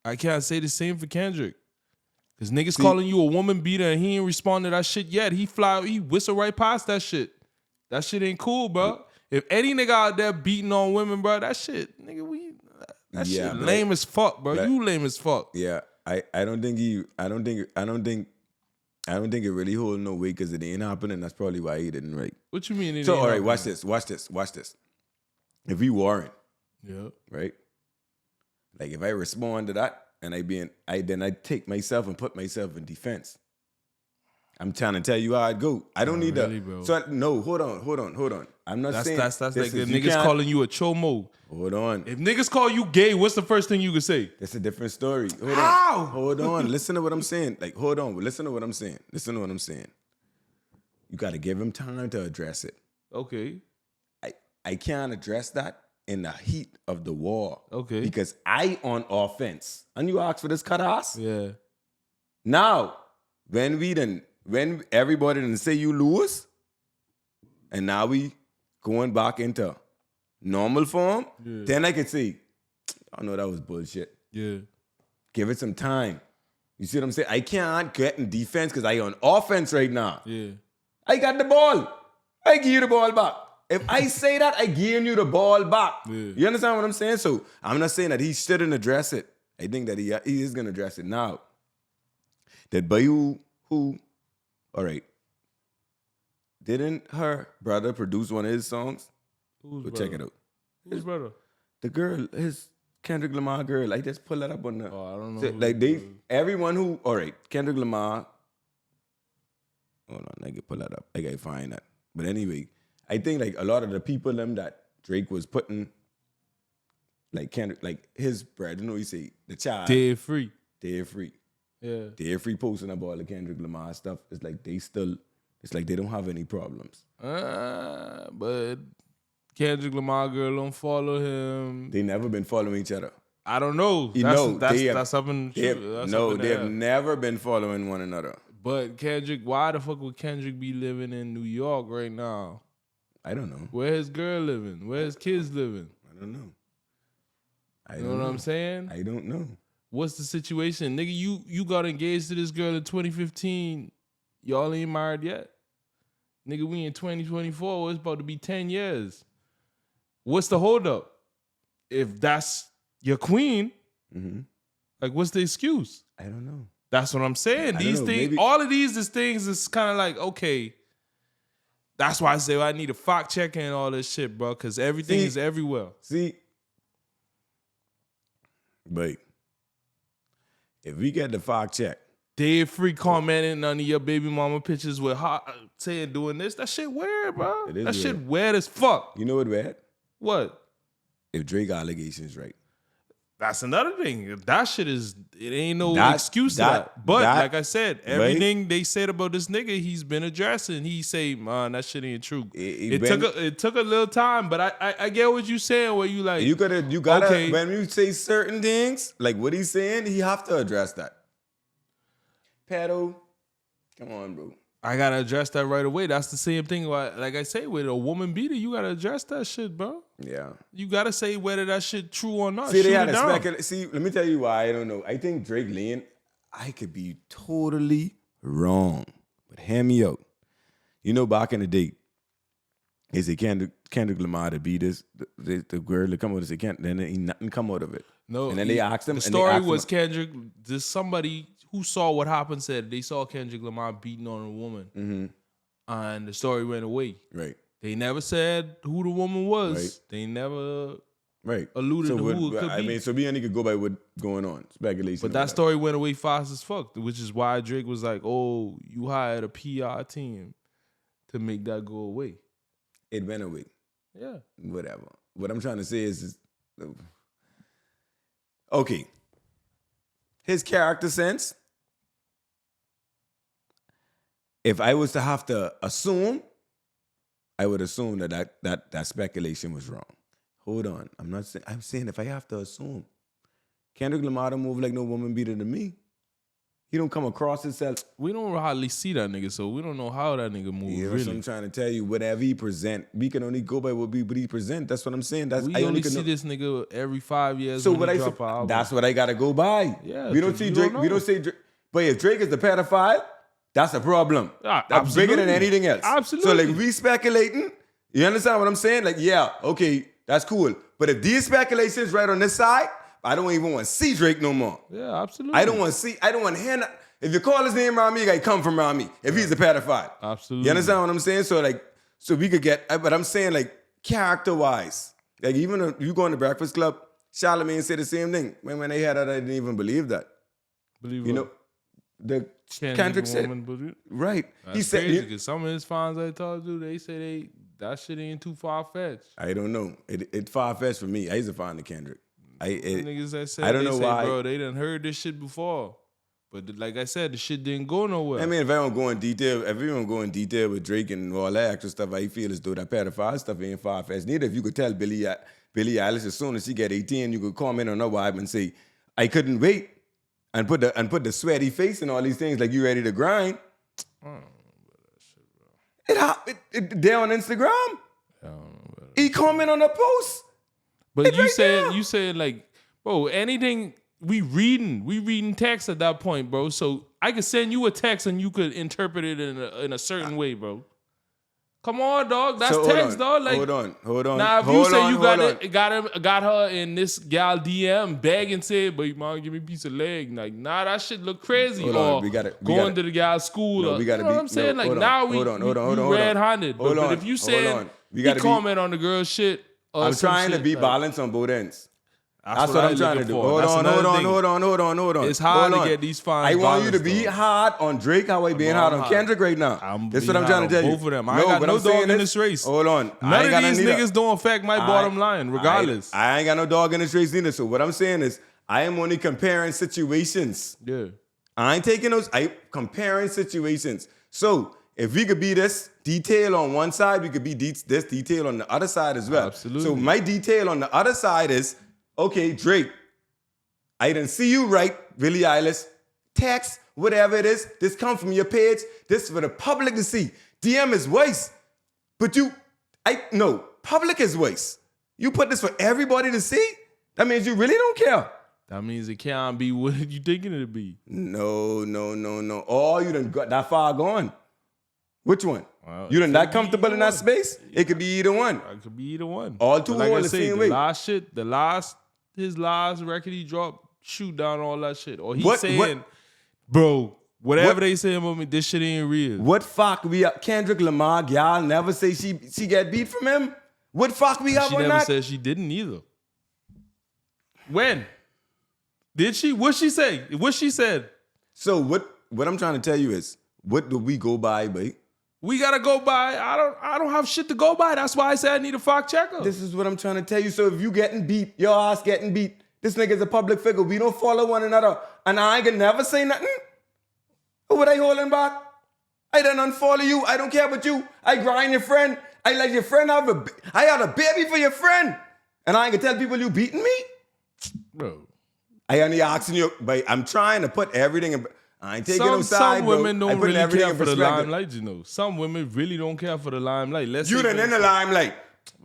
I can't say the same for Kendrick. Cause niggas calling you a woman beater and he ain't responded to that shit yet. He whistle right past that shit. That shit ain't cool, bro. If any nigga out there beating on women, bro, that shit, nigga, shit lame as fuck, bro. You lame as fuck. Yeah, I don't think it really hold no weight because it ain't happening. That's probably why he didn't write. What you mean? So all right, watch this. If we warring, right? Like if I respond to that and I take myself and put myself in defense. I'm trying to tell you how it go. I don't need really, that. Bro. So no, hold on. I'm not saying that's like the niggas calling you a chomo. Hold on. If niggas call you gay, what's the first thing you could say? That's a different story. Hold on. Listen to what I'm saying. Like, hold on. Listen to what I'm saying. You got to give him time to address it. Okay. I can't address that in the heat of the war. Okay. Because I on offense. And you ask for this cut ass? Yeah. Now, when everybody didn't say you lose, and now we going back into normal form, then I could say, I know that was bullshit. Yeah. Give it some time. You see what I'm saying? I can't get in defense because I on offense right now. Yeah. I got the ball. I give you the ball back. If I say that, I give you the ball back. Yeah. You understand what I'm saying? So I'm not saying that he shouldn't address it. I think that he is going to address it now. That Bayou, who, all right, didn't her brother produce one of his songs? Who's Go brother? check it out. Who's brother? The girl, his Kendrick Lamar girl. I just pull that up on the. Oh, I don't know. So, like everyone who, all right, Kendrick Lamar. Hold on, I can pull that up. I gotta find that. But anyway, I think like a lot of the people them that Drake was putting, like Kendrick, like his brother, you know, he say the child. Dead free. Dead free. Yeah. Dead free posting up all the Kendrick Lamar stuff. It's like they still, it's like they don't have any problems. But Kendrick Lamar girl don't follow him. They never been following each other. I don't know. That's something. They have never been following one another. But Kendrick, why the fuck would Kendrick be living in New York right now? I don't know. Where his girl living? Where his kids living? I don't know. You know what I'm saying? I don't know. What's the situation? Nigga, you got engaged to this girl in 2015. Y'all ain't married yet. Nigga, we in 2024. It's about to be 10 years. What's the holdup? If that's your queen, like what's the excuse? I don't know. That's what I'm saying. These things, maybe. all of these is things is kind of like, okay. That's why I say I need a fact check and all this shit, bro, because everything is everywhere. See, but if we get the fact check, Dead free commenting on your baby mama pictures with saying doing this, that shit weird, bro. That shit weird as fuck. You know what weird? What? If Drake allegations right. That's another thing. That shit is, it ain't no excuse to that. But like I said, everything they said about this nigga, he's been addressing. He say, man, that shit ain't true. It took a little time, but I get what you saying. Where you like, you gotta. Okay. When you say certain things, like what he's saying, he have to address that. Paddle, come on, bro. I gotta address that right away. That's the same thing. Like I say, with a woman beater, you gotta address that shit, bro. Yeah. You gotta say whether that shit true or not. See, they had a speculation. See, let me tell you why I don't know. I think Drake Lane, I could be totally wrong, but hear me out. You know, back in the day, they say Kendrick Lamar to beat this, the girl to come out and say then ain't nothing come out of it. No, and then they asked him. The story was Kendrick. There's somebody who saw what happened said they saw Kendrick Lamar beating on a woman, and the story went away. Right. They never said who the woman was. Right. They never alluded to who it could be. I mean, so we only could go by what's going on, speculation. But that story went away fast as fuck, which is why Drake was like, "Oh, you hired a PR team to make that go away." It went away. Yeah. Whatever. What I'm trying to say is okay. His character sense, if I was to have to assume, I would assume that speculation was wrong. Hold on. I'm saying if I have to assume, Kendrick Lamar don't move like no woman beater to me. He don't come across himself. We don't hardly see that nigga, so we don't know how that nigga moves. Yeah, really. So I'm trying to tell you, whatever he present, we can only go by what he present. That's what I'm saying. We only see this nigga every 5 years. So when that's what I gotta go by. Yeah, we don't see Drake. We don't say Drake. But if Drake is the pedophile, that's a problem. That's bigger than anything else. Absolutely. So like we speculating. You understand what I'm saying? Like yeah, okay, that's cool. But if these speculations right on this side, I don't even want to see Drake no more. Yeah, absolutely. I don't want to hear. If you call his name around me, you gotta come from around me. If he's a pedophile. Absolutely. You understand what I'm saying? So we could get, but I'm saying like character-wise, like even if you go in the Breakfast Club, Charlamagne said the same thing. When they had that, I didn't even believe that. Believe you what? know, the Kendrick said, right. That's he said, crazy because some of his fans I talked to, they say that shit ain't too far-fetched. I don't know. It far-fetched for me. I used to find the Kendrick. Niggas that said, I don't know why. Bro, they done heard this shit before. But like I said, the shit didn't go nowhere. I mean, if I don't go in detail, with Drake and all that extra stuff, I feel as though that pedophile stuff ain't far-fetched. Neither if you could tell Billie Eilish as soon as she get 18, you could comment on her wife and say, I couldn't wait, and put the sweaty face and all these things like you ready to grind. I don't know about that shit, bro. It there on Instagram. I don't know about that he comment on the post. But you said like, bro, anything we reading text at that point, bro. So I could send you a text and you could interpret it in a certain way, bro. Come on, dog. That's text, dog. Like, hold on. Now, if you say you got her in this gal DM begging, said, "But mom, give me a piece of leg," like, nah, that shit look crazy. Going to the gal's school. No, you know what I'm saying? Like, now we red-handed. But if you said he comment on the girl's shit, I'm trying to be balanced on both ends. That's what I'm trying to do. Hold on. It's hard to get these fines. I want you to be hard on Drake how I being hard on Kendrick right now. That's what I'm trying to tell you. Both of them. I ain't got no dog in this race. Hold on. None of these niggas don't affect my bottom line, regardless. I ain't got no dog in this race either. So what I'm saying is I am only comparing situations. Yeah. I ain't taking those. I comparing situations. So if we could be this detail on one side, we could be this detail on the other side as well. Absolutely. So my detail on the other side is, okay, Drake, I didn't see you right, Billie Eilish. Text, whatever it is, this come from your page. This is for the public to see. DM is waste. But public is waste. You put this for everybody to see? That means you really don't care. That means it can't be what you thinking it to be. No. Oh, you done got that far gone. Which one? Well, you done that comfortable in that space? It could be either one. It could be either one. All two all the same way. His last record he dropped, shoot down all that shit. Or he's saying, bro, whatever they say about me, this shit ain't real. What fuck we up? Kendrick Lamar, y'all never say she get beat from him? What fuck we up on that? She never said she didn't either. When? Did she? What she say? What she said? So what I'm trying to tell you is, what do we go by, babe? We gotta go by. I don't have shit to go by. That's why I said I need a fact checker. This is what I'm trying to tell you. So if you getting beat, your ass getting beat, this nigga's a public figure. We don't follow one another. And I ain't gonna never say nothing. Who would I holding back? I done unfollow you. I don't care about you. I grind your friend. I let your friend I had a baby for your friend. And I ain't gonna tell people you beating me? Bro. I only asking you, but I'm trying to put everything in. I ain't taking no side, Some women bro. don't really care for the limelight, you know. Some women really don't care for the limelight. You done in the limelight.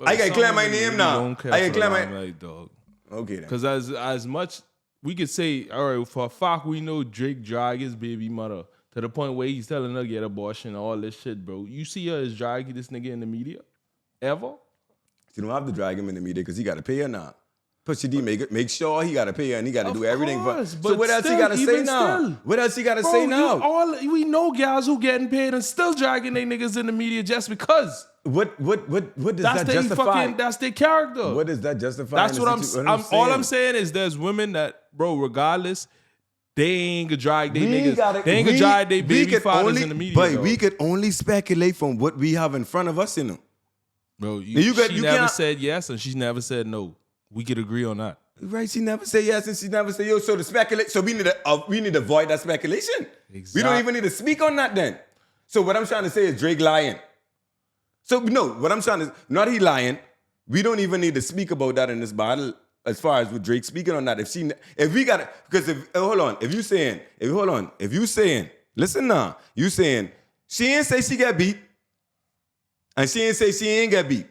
I gotta clear my name now. I gotta clear my limelight, dog. Okay then. Because as much we could say, all right, for a fact we know Drake drag his baby mother to the point where he's telling her to get abortion and all this shit, bro. You see her as drag this nigga in the media? Ever? You don't have to drag him in the media because he gotta pay her now. Push D, make sure he gotta pay her and he gotta do everything for. So what else he gotta say now? What else he gotta say now? We know gals who getting paid and still dragging they niggas in the media just because. What does that justify? That's their character. What does that justify? That's what I'm saying. All I'm saying is there's women that, bro, regardless, they ain't gonna drag they niggas. They ain't gonna drag they baby fathers in the media. But we could only speculate from what we have in front of us, you know. Bro, she never said yes and she never said no. We could agree on that. Right, she never say yes and she never say yo. So to speculate, so we need to avoid that speculation. Exactly. We don't even need to speak on that then. So what I'm trying to say is Drake lying. So no, what I'm trying to, not he lying. We don't even need to speak about that in this battle as far as with Drake speaking on that. If we got it, because if you saying, listen now, you saying she ain't say she got beat, and she ain't say she ain't get beat.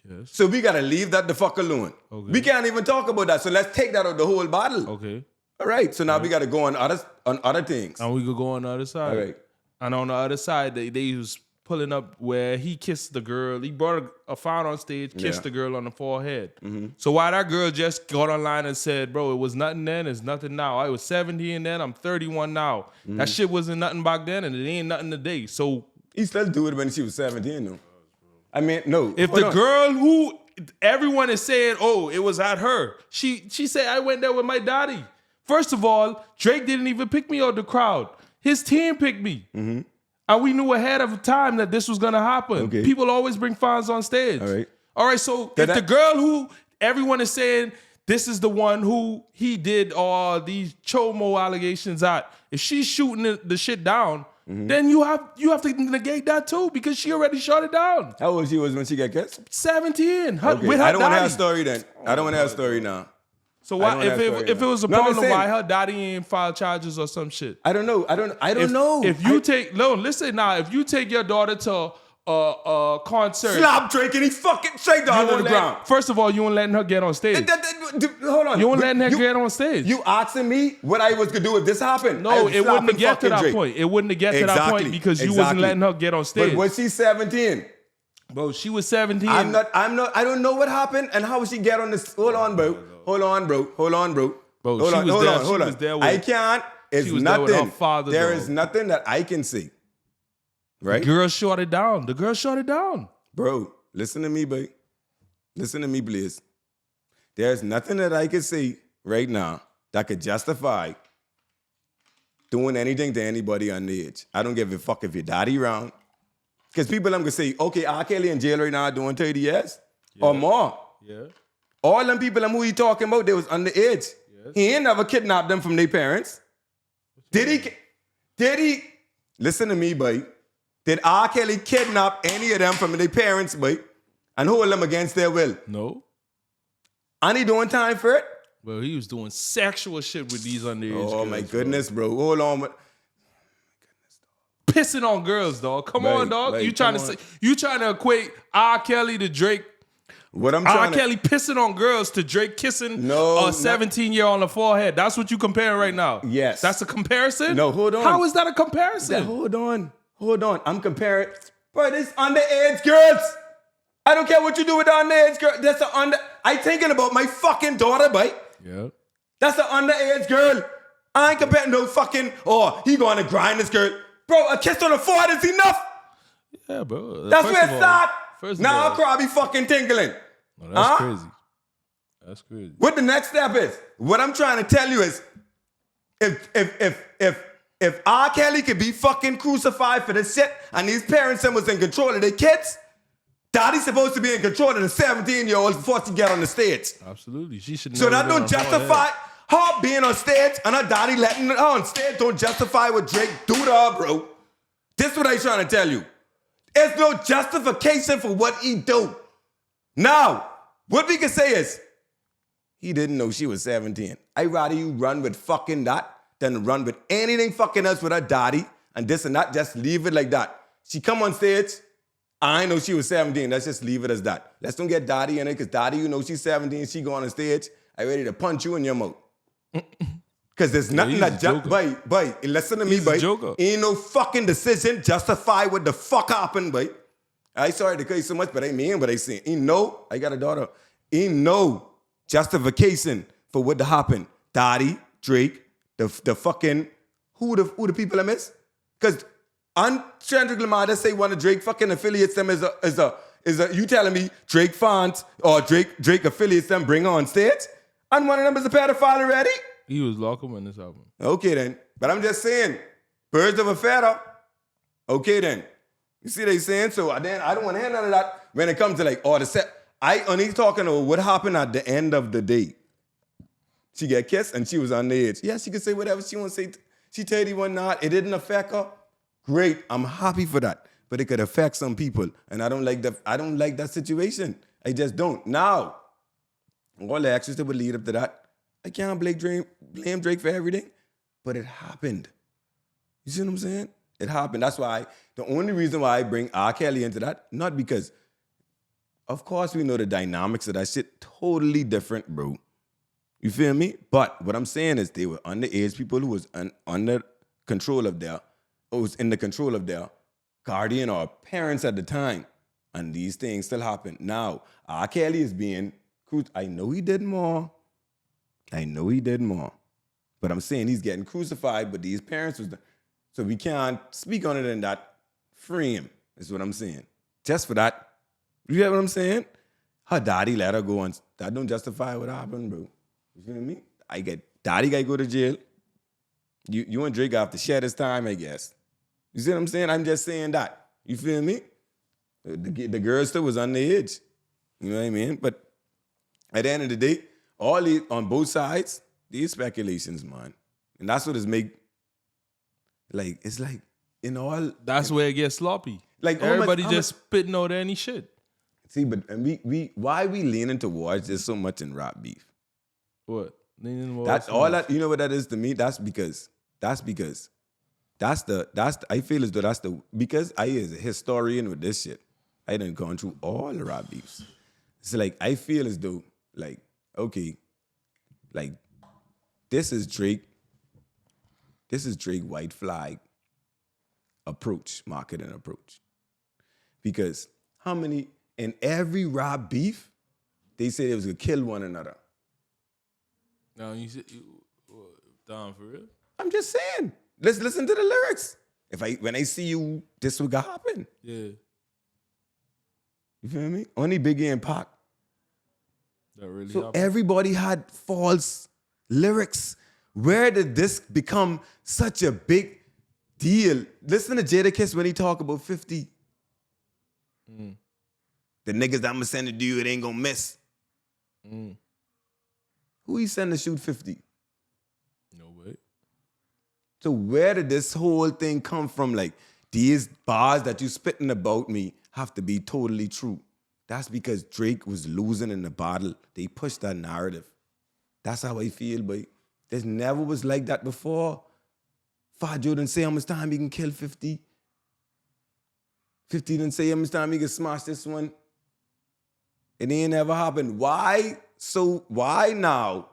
Yes. So we gotta leave that the fuck alone. Okay. We can't even talk about that. So let's take that out the whole battle. Okay. All right. So now we gotta go on other things. And we could go on the other side. All right. And on the other side, they was pulling up where he kissed the girl. He brought a fan on stage, kissed the girl on the forehead. Mm-hmm. So why that girl just got online and said, bro, it was nothing then, it's nothing now. I was 17 then, I'm 31 now. Mm-hmm. That shit wasn't nothing back then and it ain't nothing today. So he still do it when she was 17 though. I mean, no. If the girl who everyone is saying, oh, it was at her. She said, I went there with my daddy. First of all, Drake didn't even pick me out the crowd. His team picked me. Mm-hmm. And we knew ahead of time that this was going to happen. Okay. People always bring fans on stage. All right, so if the girl who everyone is saying this is the one who he did all these chomo allegations at, if she's shooting the shit down, then you have to negate that too because she already shot it down. How old she was when she got kissed? 17. Okay. With her I don't want to daddy. have a story then. I don't want to have a story now. So why, if it was a problem, why her daddy ain't filed charges or some shit? I don't know. I don't know. Listen now. If you take your daughter to concert. Slap Drake and he fucking straight down to the ground. First of all, you weren't letting her get on stage. Hold on. You weren't letting her get on stage. You asking me what I was going to do if this happened? No, it wouldn't have get to that point. It wouldn't have get to that point because you wasn't letting her get on stage. But was she 17? Bro, she was 17. I don't know what happened and how she get on this. Hold on, bro. Hold on. Bro, she was there with, I can't. It's she was nothing. there with her father, there is nothing that I can see. Right? The girl shut it down. Bro, listen to me, boy. Listen to me, please. There's nothing that I can see right now that could justify doing anything to anybody underage. I don't give a fuck if your daddy around. Because people, I'm going to say, okay, R. Kelly in jail right now doing 30 years or more. Yeah. All them people who he talking about, they was underage. Yes. He ain't never kidnapped them from their parents. Did he? Listen to me, boy. Did R. Kelly kidnap any of them from their parents, boy, and hold them against their will? No. And he doing time for it? Well, he was doing sexual shit with these underage girls. Oh, my goodness, bro. Hold on. Pissing on girls, dog. Come on, dog. You trying to equate R. Kelly to Drake? What I'm R. Kelly pissing on girls to Drake kissing a 17-year-old on the forehead. That's what you comparing right now. Yes. That's a comparison? No, hold on. How is that a comparison? Hold on. I'm comparing. Bro, this underage girls. I don't care what you do with the underage girl. That's I thinking about my fucking daughter, boy. Yeah. That's an underage girl. I ain't comparing no fucking, he going to grind this girl. Bro, a kiss on the forehead is enough. Yeah, bro. That's where it starts. Now I'll probably fucking tingling. No, that's crazy. That's crazy. What the next step is? What I'm trying to tell you is, if R. Kelly could be fucking crucified for this shit, and these parents was in control of their kids, daddy's supposed to be in control of the 17-year-olds before she get on the stage. Absolutely, she should. So that don't justify her being on stage and her daddy letting her on stage. Don't justify what Drake do to her, bro. This is what I'm trying to tell you. There's no justification for what he do. Now, what we can say is, he didn't know she was 17. I'd rather you run with fucking that than run with anything fucking else with her daddy and this and that. Just leave it like that. She come on stage, I know she was 17. Let's just leave it as that. Let's don't get daddy in it, because daddy, you know she's 17. She go on the stage, I ready to punch you in your mouth. Because there's nothing that boy, listen to me, boy. Ain't no fucking decision justify what the fuck happened, boy. I sorry to call you so much, but I mean what I saying. I got a daughter. Ain't no justification for what happened. Daddy, Drake, the fucking who the people I miss? Because Kendrick Lamar, they say one of Drake fucking affiliates them is a you telling me Drake fans or Drake affiliates them, bring her on stage, and one of them is a pedophile already? He was locked up in this album. Okay then. But I'm just saying, birds of a feather. Okay then. You see what they saying? So then I don't want to hear none of that when it comes to the set. I only talking about what happened at the end of the day. She get kissed and she was on the edge. Yeah, she could say whatever she wants to say. She 31 now. It didn't affect her. Great. I'm happy for that. But it could affect some people. And I don't like that situation. I just don't. Now, all the actions that would lead up to that, I can't blame Drake for everything, but it happened. You see what I'm saying? It happened. That's why the only reason why I bring R. Kelly into that, not because, of course, we know the dynamics of that shit totally different, bro. You feel me? But what I'm saying is they were underage people who was under control of was in the control of their guardian or parents at the time, and these things still happen. Now, R. Kelly is being, I know he did more. But I'm saying he's getting crucified, but these parents so we can't speak on it in that frame, is what I'm saying. Just for that. You get what I'm saying? Her daddy let her go on. That don't justify what happened, bro. You feel me? Daddy gotta go to jail. You and Drake have to share this time, I guess. You see what I'm saying? I'm just saying that. You feel me? The girl still was on the edge. You know what I mean? But at the end of the day, on both sides, these speculations, man. And that's what it's make, it's like, in all... That's where it gets sloppy. Like everybody just spitting out any shit. See, but why we leaning towards this so much in rap beef? What? That's all that, you know what that is to me? That's because I feel as though that's the, because I is a historian with this shit. I done gone through all the rap beefs. It's like, I feel as though, like, okay, like, this is Drake white flag approach, marketing approach. Because how many, in every rap beef, they say they was gonna kill one another. Now you said, down for real? I'm just saying. Let's listen to the lyrics. When I see you, this will happen. Yeah. You feel me? Only Biggie and Pac. That really So happened? everybody had false lyrics. Where did this become such a big deal? Listen to Jadakiss when he talk about 50. The niggas that I'm gonna send to you, it ain't gonna miss. Who he send to shoot 50? No way. So where did this whole thing come from? Like, these bars that you spitting about me have to be totally true. That's because Drake was losing in the battle. They pushed that narrative. That's how I feel, but there's never was like that before. Fat Joe didn't say how much time he can kill 50. 50 didn't say how much time he can smash this one. It ain't ever happened. Why now?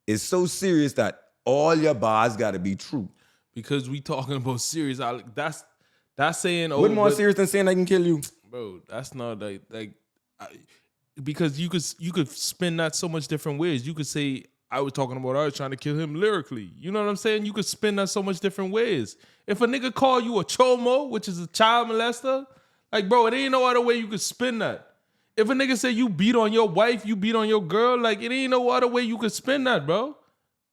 It's so serious that all your bars gotta be true. Because we talking about serious. That's saying. What more serious than saying I can kill you? Bro, that's not because you could spin that so much different ways. You could say I was talking about I was trying to kill him lyrically. You know what I'm saying? You could spin that so much different ways. If a nigga call you a chomo, which is a child molester, like, bro, it ain't no other way you could spin that. If a nigga say you beat on your wife, you beat on your girl, like, it ain't no other way you could spin that, bro.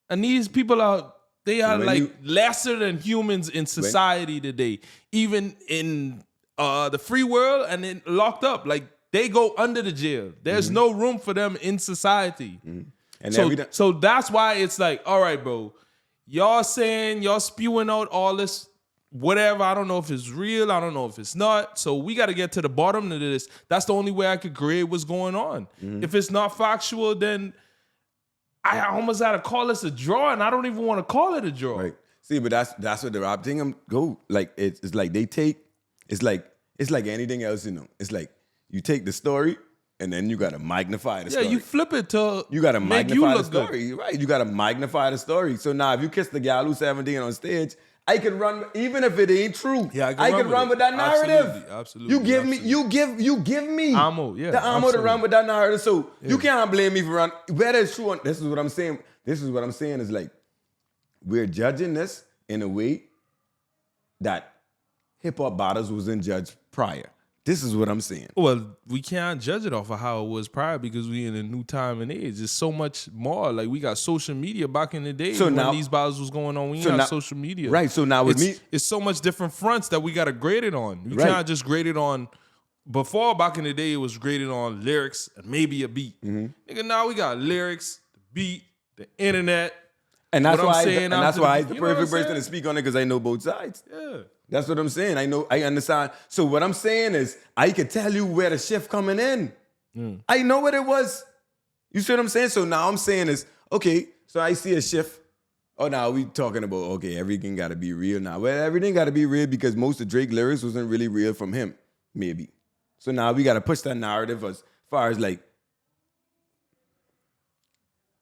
And these people they are lesser than humans in society today. Even in the free world and then locked up. Like, they go under the jail. There's no room for them in society. And so that's why it's like, all right, bro, y'all spewing out all this whatever. I don't know if it's real. I don't know if it's not. So we got to get to the bottom of this. That's the only way I could grade what's going on. If it's not factual, then I almost had to call this a draw, and I don't even want to call it a draw. Right. See, but that's what the rap thing go. Like, it's like they take, it's like anything else, you know. It's like you take the story and then you gotta magnify the story. Yeah, you flip it to you gotta make magnify you the look story. good. Right. You gotta magnify the story. So now if you kiss the gal who's 17 on stage, I can run, even if it ain't true. Yeah, I can run with that narrative. Absolutely. You give me ammo, yeah, the ammo to run with that narrative. So you can't blame me for run. Whether it's true, this is what I'm saying. This is what I'm saying is like, we're judging this in a way that hip-hop battles wasn't judged prior. This is what I'm saying. Well, we can't judge it off of how it was prior because we in a new time and age. There's so much more. Like, we got social media back in the day when these battles was going on. We ain't have social media. Right, so now with me... It's so much different fronts that we got to grade it on. You can't just grade it on... Before, back in the day, it was graded on lyrics and maybe a beat. Nigga, now we got lyrics, the beat, the internet. And that's why I'm the perfect person to speak on it, because I know both sides. Yeah. That's what I'm saying. I understand. So what I'm saying is, I could tell you where the shift coming in. I know what it was. You see what I'm saying? So now I'm saying is, okay, so I see a shift. Oh, now we talking about, okay, everything got to be real now. Well, everything got to be real because most of Drake lyrics wasn't really real from him, maybe. So now we got to push that narrative as far as like,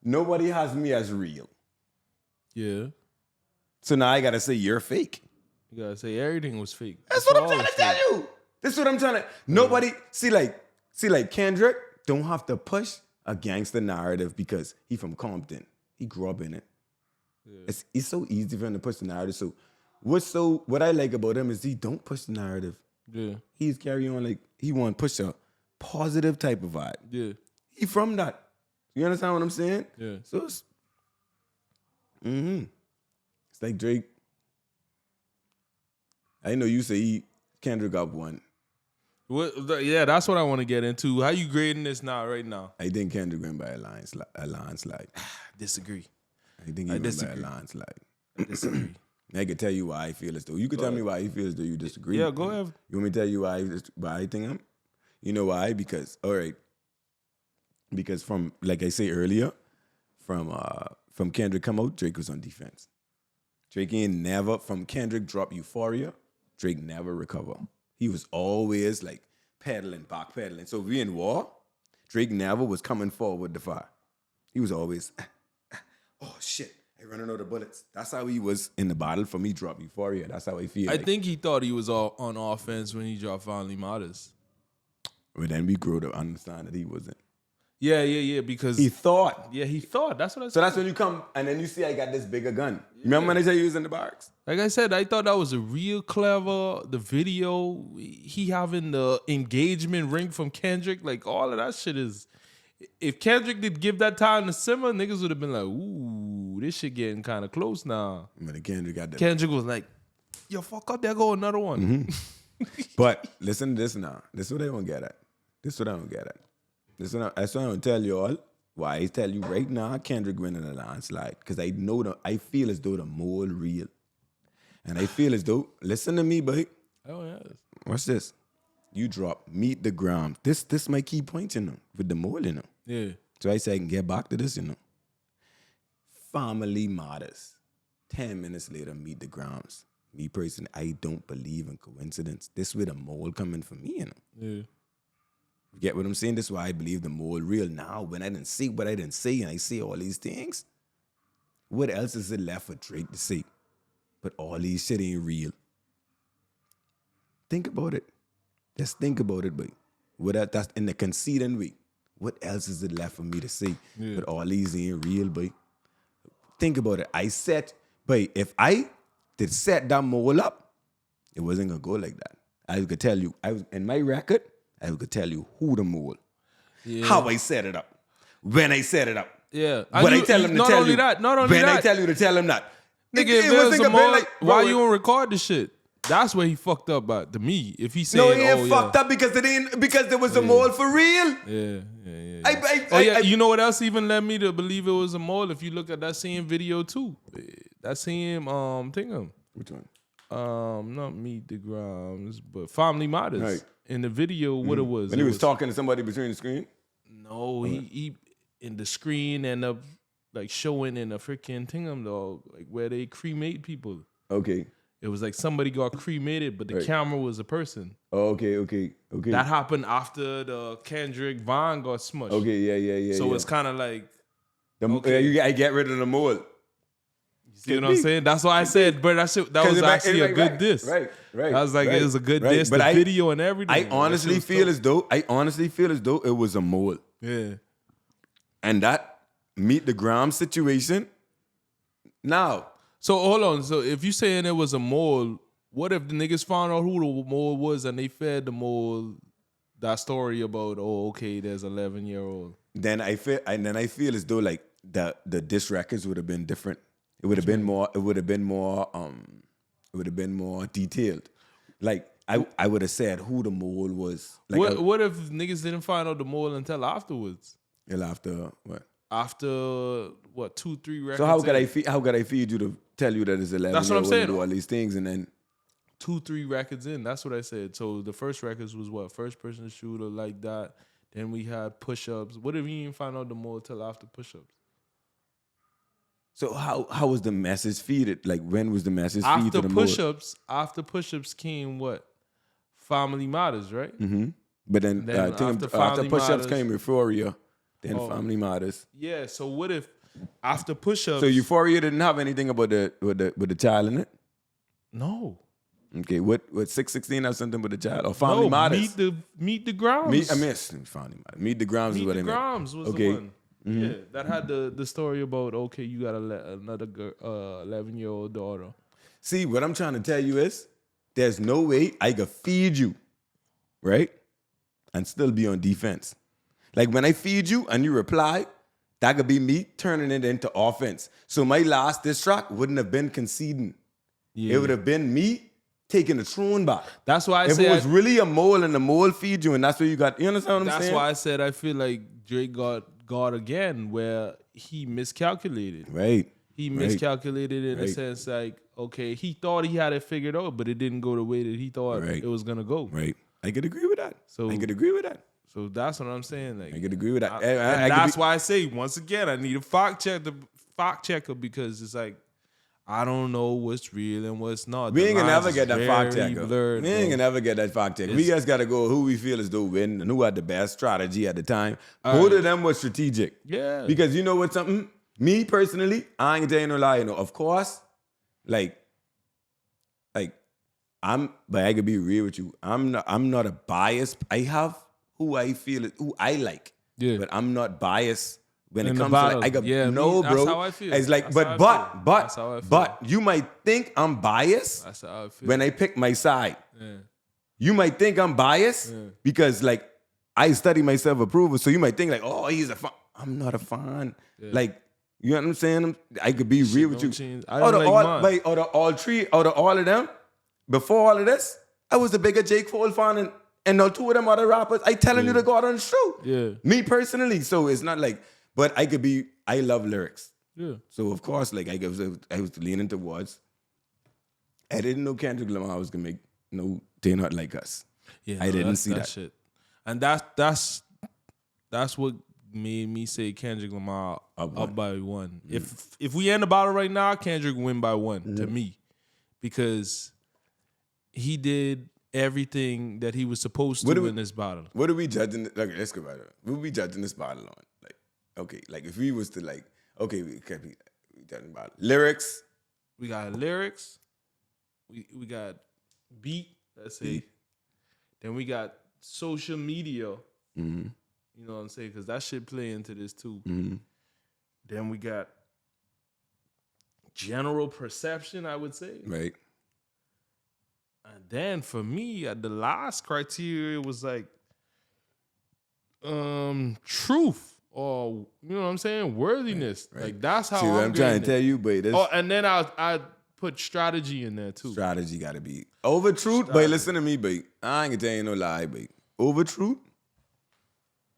nobody has me as real. Yeah. So now I got to say you're fake. You got to say everything was fake. That's what I'm trying to tell you. This is what I'm trying to... Nobody... See, like Kendrick don't have to push a gangster narrative because he from Compton. He grew up in it. Yeah. It's so easy for him to push the narrative. So what I like about him is he don't push the narrative. Yeah. He's carry on like he want to push a positive type of vibe. Yeah. He from that. You understand what I'm saying? Yeah. So it's... It's like Drake. I know you say Kendrick up one. Yeah, that's what I want to get into. How you grading this now, right now? I think Kendrick went by a landslide. Disagree. I think he went by a landslide. I disagree. I can tell you why I feel as though. You can tell me why you feel as though you disagree. Yeah, go ahead. You want me to tell you why I think I'm? You know why? Because, all right. Because from, like I say earlier, from Kendrick come out, Drake was on defense. Drake ain't never, from Kendrick drop Euphoria, Drake never recover. He was always like pedaling, backpedaling. So if we in war, Drake never was coming forward to fire. He was always, oh shit, I running out of bullets. That's how he was in the battle for me, drop Euphoria. That's how I feel. I think he thought he was all on offense when he dropped Finally Modest. But then we grew to understand that he wasn't. Yeah, because He thought. yeah, he thought. That's what I said. So that's when you come and then you see I got this bigger gun. Remember when I said he was in the box? Like I said, I thought that was a real clever. The video, he having the engagement ring from Kendrick, like all of that shit is. If Kendrick did give that time to simmer, niggas would have been like, ooh, this shit getting kind of close now. But Kendrick got that. Kendrick was like, yo, fuck up, there go another one. But listen to this now. This is what I don't get at. That's what I don't tell you all. Why I tell you right now, Kendrick winning a landslide. Because I feel as though the mole real. And I feel as though, listen to me, boy. Oh, yeah. Watch this. You drop Meet the Ground. This my key point, with the mole, Yeah. So I say I can get back to this, Family Matters. 10 minutes later, Meet the Grounds. Me personally, I don't believe in coincidence. This with a mole coming for me, Yeah. You get what I'm saying? This is why I believe the mole real. Now, when I didn't see what I didn't say and I see all these things, what else is it left for Drake to say? But all these shit ain't real. Think about it. Just think about it, boy. That's in the conceding way. What else is it left for me to say? Yeah. But all these ain't real, boy. Think about it. If I did set that mole up, it wasn't gonna go like that. I could tell you, in my record, I could tell you who the mole, how I set it up, when I set it up. Yeah. When I tell him to not tell only you. that, not only when that. I tell you to tell him that. Nigga, if there's a bit mole, like, why bro, you don't record the shit? That's where he fucked up at, to me. If he said, no, he ain't fucked up because there was a mole for real. Yeah. You know what else even led me to believe it was a mole? If you look at that same video too. That same thing. Which one? Not Meet the Grounds, but Family Matters. Right. In the video, what it was. When he was talking to somebody between the screen? No, he in the screen and like showing in a freaking thingum dog, like where they cremate people. Okay. It was like somebody got cremated, but the camera was a person. Oh, okay. That happened after the Kendrick Vaughn got smushed. Okay, yeah. So it's kind of like, I get rid of the mole. you know what I'm saying? That's why I said, but that was actually a good diss. Right. I was like, it was a good diss, But the video and everything. I honestly feel as though it was a mole. Yeah. And that Meet the Ground situation. Now. So hold on. So if you saying it was a mole, what if the niggas found out who the mole was and they fed the mole that story about, there's 11-year-old? Then I feel as though like the diss records would have been different. It would have been more detailed. Like I would have said who the mole was. Like what if niggas didn't find out the mole until afterwards? After what? After 2-3 records? So how could I feed you to tell you that it's 11? That's what I'm saying. Do all these things and then 2-3 records in. That's what I said. So the first records was what? First person shooter like that. Then we had push-ups. What if you didn't find out the mole till after push-ups? So how was the message feeded? Like when was the message feed to the mole? After push-ups came what? Family Matters, right? Mm-hmm. But then after push-ups came Euphoria. Then Family Matters. Yeah. So what if after push-ups? So Euphoria didn't have anything about the child in it? No. Okay. What 616 have something with the child or Family Matters? Meet the Grounds. Family Matters. Meet the Grounds is what I meant. Meet the Grounds was the one. Mm-hmm. Yeah, that had the story about you got another 11-year-old daughter. See, what I'm trying to tell you is, there's no way I could feed you, right, and still be on defense. Like when I feed you and you reply, that could be me turning it into offense. So my last diss track wouldn't have been conceding. Yeah. It would have been me taking the throne back. That's why if it was really a mole and the mole feed you and that's what you got. You understand what I'm saying? That's why I said I feel like Drake got again where he miscalculated. Right. He miscalculated in a sense like, he thought he had it figured out, but it didn't go the way that he thought it was going to go. Right. I could agree with that. So that's what I'm saying. Like, I could agree with that. That's why I say, once again, I need a fact checker because it's like, I don't know what's real and what's not. We The ain't gonna lines never is get that fact very check. blurred, We ain't bro. gonna never get that fact check. We just gotta go who we feel as though win and who had the best strategy at the time. Both of them was strategic. Yeah. Because you know what something? Me personally, I ain't gonna tell you no lie, you know. Of course, like but I could be real with you. I'm not a bias. I have who I feel who I like. Yeah. But I'm not biased when In it the comes to battle. like I go, Yeah, no, that's bro. how I feel. It's like, That's how I feel. That's how I feel. but you might think I'm biased That's how I feel. when I pick my side. Yeah. You might think I'm biased because like I study my self-approval. So you might think like, oh, he's a fan. I'm not a fan. Like, you know what I'm saying? I could be real with you. Change. I don't like mine. Out of all of them, before all of this, I was the bigger J. Cole fan and the two of them other rappers. I telling you to go out on the show. Yeah. Me personally. So it's not like, but I love lyrics. Yeah. So of course, like I was leaning towards. I didn't know Kendrick Lamar was gonna make no They Not Like Us. Yeah, I didn't see that shit. And that's what made me say Kendrick Lamar up by one. If we end the battle right now, Kendrick win by one to me. Because he did everything that he was supposed to in this battle. What are we judging? Like, let's go about it. What are we judging this battle on? Like, okay, like if we was to like, okay, we judging about lyrics. We got lyrics. We got beat. Let's say. Then we got social media. Mm-hmm. You know what I'm saying? Because that shit play into this too. Mm-hmm. Then we got general perception, I would say. Right. And then for me, the last criteria was like truth or, you know what I'm saying, worthiness. Right. Like that's how I'm trying to tell you, but oh, and then I put strategy in there too. Strategy got to be over truth. But listen to me, but I ain't gonna tell you no lie, but over truth.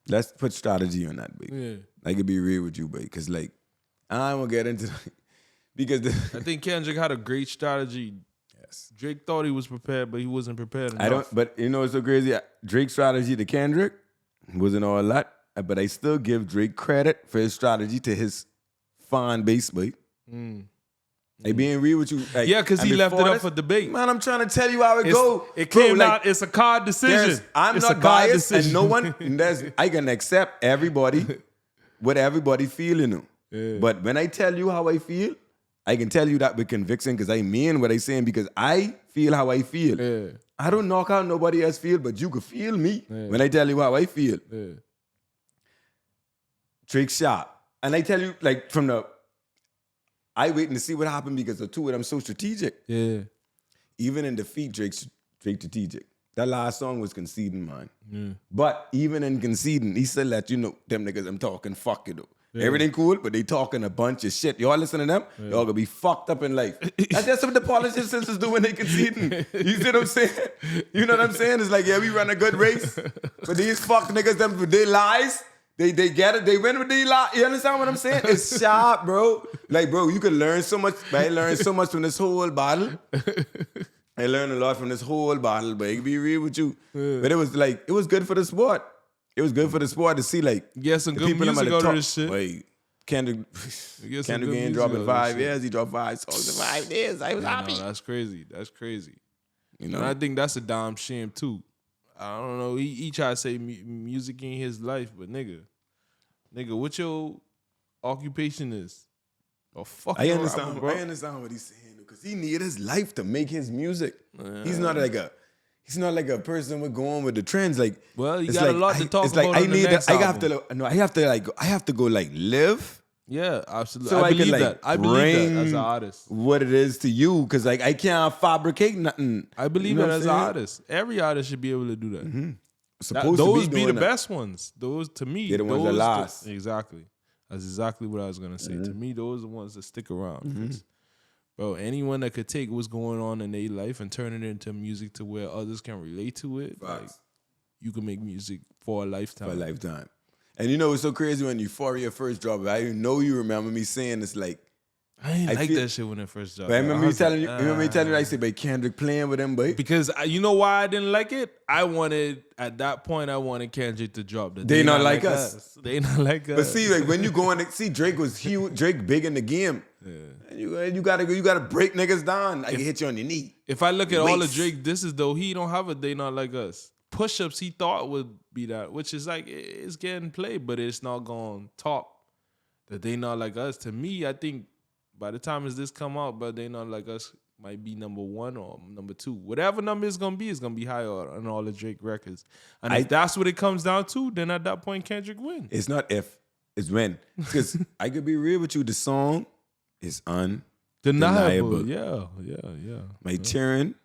Let's put strategy on that, babe. Yeah. I could be real with you, babe, because like I don't want to get into because I think Kendrick had a great strategy. Yes. Drake thought he was prepared, but he wasn't prepared enough. But you know what's so crazy? Drake's strategy to Kendrick wasn't all that, but I still give Drake credit for his strategy to his fan base, babe. Like being real with you. Like, yeah, because he left it up for debate. Man, I'm trying to tell you how it goes. It came out, it's a card decision. I'm not biased, and no one, I can accept everybody, what everybody feel, you know. Yeah. But when I tell you how I feel, I can tell you that with conviction because I mean what I'm saying because I feel how I feel. Yeah. I don't knock out nobody else feel, but you can feel me when I tell you how I feel. Yeah. Drake sharp. And I tell you, like, I waiting to see what happened because the two of them so strategic. Yeah. Even in defeat, Drake strategic. That last song was conceding, man. Yeah. But even in conceding, he still let you know, them niggas I'm talking, fuck you though. Yeah. Everything cool, but they talking a bunch of shit. Y'all listen to them, y'all gonna be fucked up in life. That's just what the politicians do when they conceding. You see what I'm saying? You know what I'm saying? It's like, yeah, we run a good race, but these fuck niggas, them with their lies, they get it, they win with their lies. You understand what I'm saying? It's sharp, bro. Like, bro, you can learn so much. I learned so much from this whole battle. I learned a lot from this whole battle, but I can be real with you. Yeah. But it was good for the sport. It was good for the sport to see, like, some good music out of this shit. Wait, Kendrick ain't dropping 5 years. He dropped 5 songs in 5 years. I was happy. No, that's crazy. That's crazy. You know, and I think that's a damn shame too. I don't know. He tried to say music ain't his life, but nigga, what your occupation is? Oh fuck! I understand. Bro. I understand what he's saying because he needed his life to make his music. He's not like a person with going with the trends. Like, well, you got a lot to talk about. I have to go like live. Yeah, absolutely. So I believe that. I believe that as an artist. What it is to you, because like I can't fabricate nothing. I believe that as an artist. Every artist should be able to do that. Mm-hmm. Those be the best ones. Those to me, they're the ones that last. Exactly. That's exactly what I was gonna say. To me, those are the ones that stick around. Bro, anyone that could take what's going on in their life and turn it into music to where others can relate to it, like, you can make music for a lifetime. For a lifetime. And you know what's so crazy when Euphoria first dropped? I know you remember me saying this, like, I ain't like that shit when it first dropped. But I remember me telling you, I said, but Kendrick playing with him, but because you know why I didn't like it? At that point, I wanted Kendrick to drop. They not like us. They not like us. But see, like when you go in, see Drake was huge, Drake big in the game. Yeah. You gotta break niggas down. I can hit you on your knee. If I look at all the Waist. Drake disses though, he don't have a They Not Like Us. Push-ups he thought would be that, which is like it's getting played, but it's not going top. The They Not Like Us. To me, I think by the time this come out, but They Not Like Us might be number 1 or number 2. Whatever number it's gonna be higher on all the Drake records. And if that's what it comes down to, then at that point Kendrick win. It's not if, it's when. Because I could be real with you, the song is undeniable. Yeah. My cheering,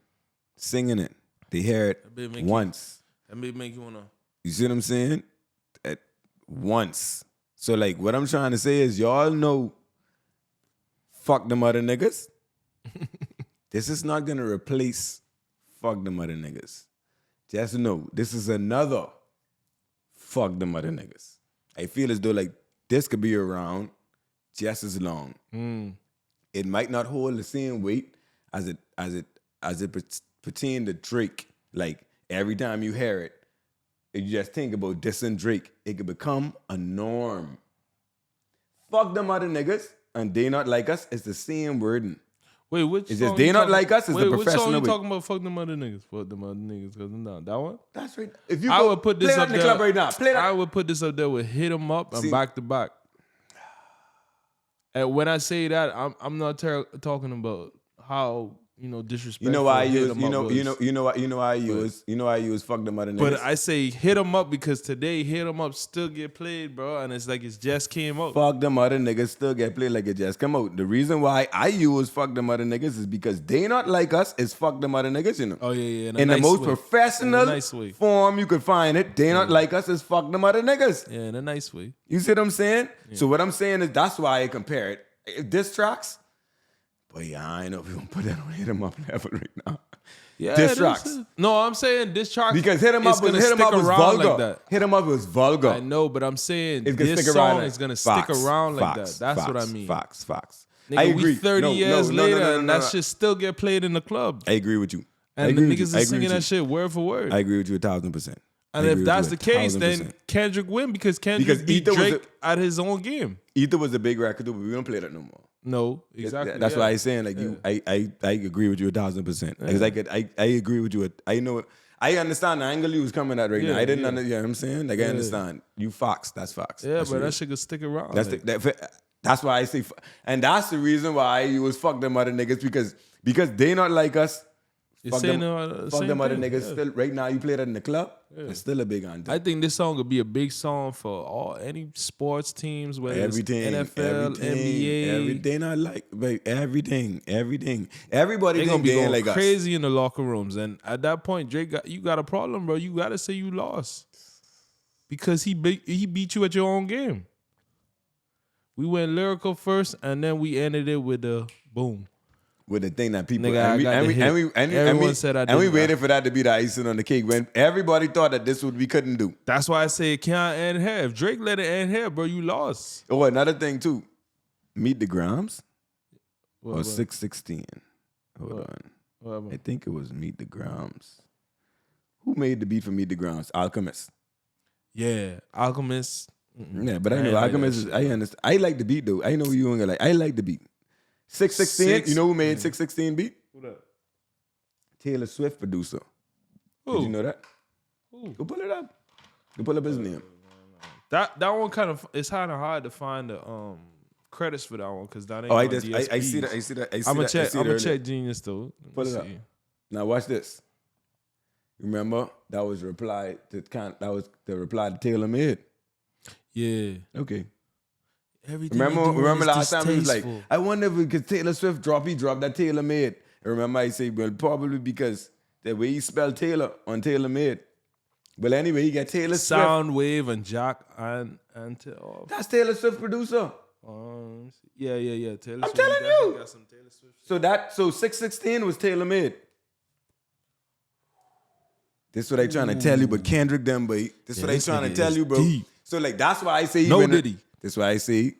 singing it. They hear it once. That may make you wanna. You see what I'm saying? At once. So like what I'm trying to say is y'all know fuck them other niggas. This is not gonna replace fuck them other niggas. Just know this is another fuck them other niggas. I feel as though like this could be around just as long. It might not hold the same weight as it pertains to Drake. Like every time you hear it, if you just think about dissing Drake, it could become a norm. Fuck them other niggas and They Not Like Us is the same wording. Wait, which it's song just They Not Like Us is the professional. Which song you way. talking about? Fuck them other niggas. Fuck them other niggas. Cause no, that one. That's right. If you I go, would put this play up that in there. the club right now. Play that. I would put this up there with Hit 'Em Up and See, Back to Back. And when I say that, I'm not talking about how disrespectful. You know why I Hit use 'Em you Up know was. you know why I use fuck them other niggas. But I say Hit 'Em Up because today Hit 'Em Up still get played, bro, and it's like it just came out. Fuck them other niggas still get played like it just come out. The reason why I use fuck them other niggas is because They Not Like Us is fuck them other niggas, you know. Oh yeah, In the most way. professional In a nice way. form you could find it, They Not Like Us is fuck them other niggas. Yeah, in a nice way. You see what I'm saying? Yeah. So what I'm saying is that's why I compare it. If diss tracks, but yeah, I know if we gonna put that on Hit 'Em Up level right now. Yeah, diss tracks. No, I'm saying diss tracks because Hit 'Em Up was vulgar. Like that. Hit 'Em Up was vulgar. I know, but I'm saying it's this stick song around is gonna stick around like that. That's what I mean. Facts. Nigga, I agree. We 30 years later, and that shit still get played in the club. I agree with you. And the niggas is singing that shit word for word. I agree with you 1,000%. And if that's the case, then Kendrick win because Kendrick beat Drake at his own game. Ether was a big record, but we don't play that no more. No, exactly. That's why I'm saying like I agree with you 1,000%. Because I agree with you. I know. I understand the angle you was coming at right now. I didn't understand. You know what I'm saying? Like I understand. You Fox. That's Fox. Yeah, that's but that shit could stick around. That's why I say, and that's the reson why you was fuck them other niggas because They Not Like Us. Fuck them other niggas. Still, right now, you play that in the club. It's still a big anthem. I think this song could be a big song for any sports teams, whether everything, it's NFL, NBA. Everything I like, babe. Everything. Everybody they gonna be going like crazy us. in the locker rooms, and at that point, Drake, you got a problem, bro. You gotta say you lost because he beat you at your own game. We went lyrical first, and then we ended it with a boom. With the thing that people and we waited for that to be the icing on the cake when everybody thought that this would we couldn't do. That's why I say it can't end here. If Drake let it end here, bro, you lost. Oh, another thing too. Meet the Grams or 616. Hold on. I think it was Meet the Grams. Who made the beat for Meet the Grams? Alchemist. Yeah, Alchemist. Yeah, but I know Alchemist. I understand. I like the beat though. I know you ain't like. I like the beat. 616. You know who made 616 beat? Who that? Taylor Swift producer. Who? Did you know that? Who? Go pull it up. Go pull up his name. That one kind of it's kind of hard to find the credits for that one because that ain't. I see that. I'm gonna check Genius though. Pull it up. Now watch this. Remember that was the reply to Taylor made. Yeah. Okay. Everything remember last time he was like, I wonder if because Taylor Swift dropped that Taylor made. And remember I say, well, probably because the way he spelled Taylor on Taylor made. Well, anyway, he got Taylor Swift. Soundwave and Jack and that's Taylor Swift producer. Yeah. Taylor I'm Swift. telling you. Got some Taylor Swift. So 616 was Taylor made. This is what I trying to tell you, but Kendrick them, boy. This is what I trying to tell you, bro. Deep. So like that's why I say no Diddy. That's why I say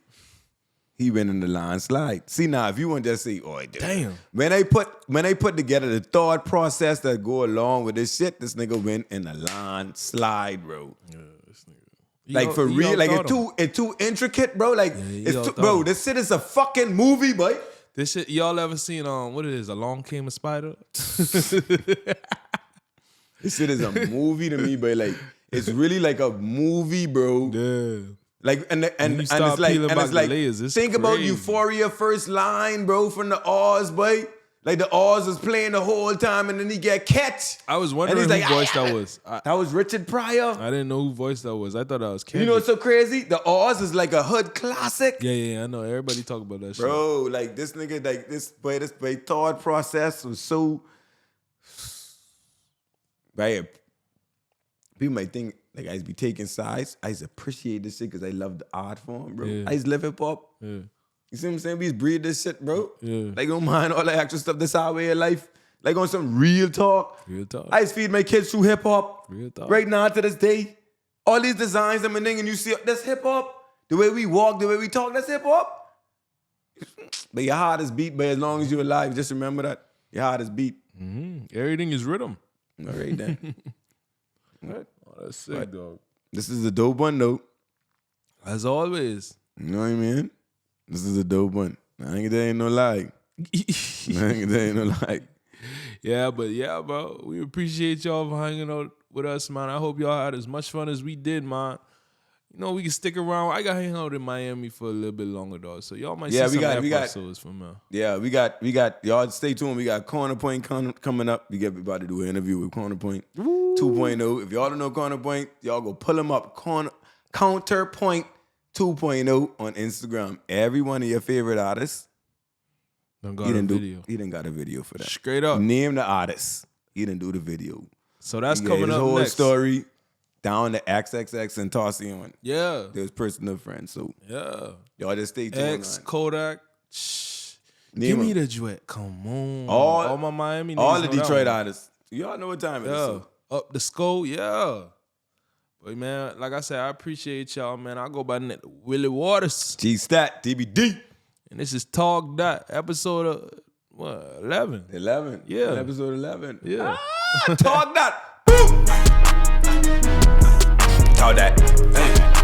he went in the landslide. See now, if you want to just say, oh damn. When I put together the thought process that go along with this shit, this nigga went in the landslide, bro. Yeah, this nigga. Like for real, like it's too intricate, bro. Like bro, this shit is a fucking movie, boy. This shit, y'all ever seen what it is? Along Came a Spider? This shit is a movie to me, but like it's really like a movie, bro. Yeah. Like and it's start like peeling back the like layers, it's think about crazy. Euphoria first line, bro, from the Oz, boy. Like the Oz was playing the whole time, and then he get catch. I was wondering And who he's like, voice that was. That was Richard Pryor. I didn't know who voice that was. I thought that was Kendrick. You know what's so crazy? The Oz is like a hood classic. Yeah, I know. Everybody talk about that shit. Bro, like this nigga, like this boy thought process was so right. People might think like I used to be taking sides. I used to appreciate this shit because I love the art form, bro. Yeah. I used to live hip hop. Yeah. You see what I'm saying? We just breathe this shit, bro. Yeah. Like don't mind all that extra stuff. That's our way of life. Like on some real talk. Real talk. I just feed my kids through hip hop. Real talk. Right now to this day. All these designs I'm and you see that's hip hop. The way we walk, the way we talk, that's hip hop. But your heart is beat, but as long as you're alive, just remember that. Your heart is beat. Mm-hmm. Everything is rhythm. All right then. What? Oh, that's sick, dog. This is a dope one though. As always. You know what I mean? This is a dope one. I ain't there ain't no lie. Yeah, bro. We appreciate y'all for hanging out with us, man. I hope y'all had as much fun as we did, man. You know, we can stick around. I got hang out in Miami for a little bit longer, dugh. So y'all might see some episodes from now. Yeah, we got y'all stay tuned. We got Corner Point coming up. We get about to do an interview with Corner Point 2.0. If y'all don't know Corner Point, y'all go pull them up. Counterpoint 2.0 on Instagram. Every one of your favorite artists. He didn't got a video for that. Straight up. Name the artist. He didn't do the video. So that's He coming gave his up whole next. story down to XXX and Taucion. Yeah. There's personal friends. So Yeah. y'all just stay tuned. X, Kodak. Name Give me them. the duet. Come on. All my Miami All niggas the know that Detroit one. artists. Y'all know what time it is. Yeah. So. Up the skull, yeah. But man, like I said, I appreciate y'all, man. I go by Willie Waters. G-Stat, DBD. And this is Talk Dat, episode of 11. 11. Yeah. Episode 11. Yeah. Talk that. Boom. Talk that. Hey.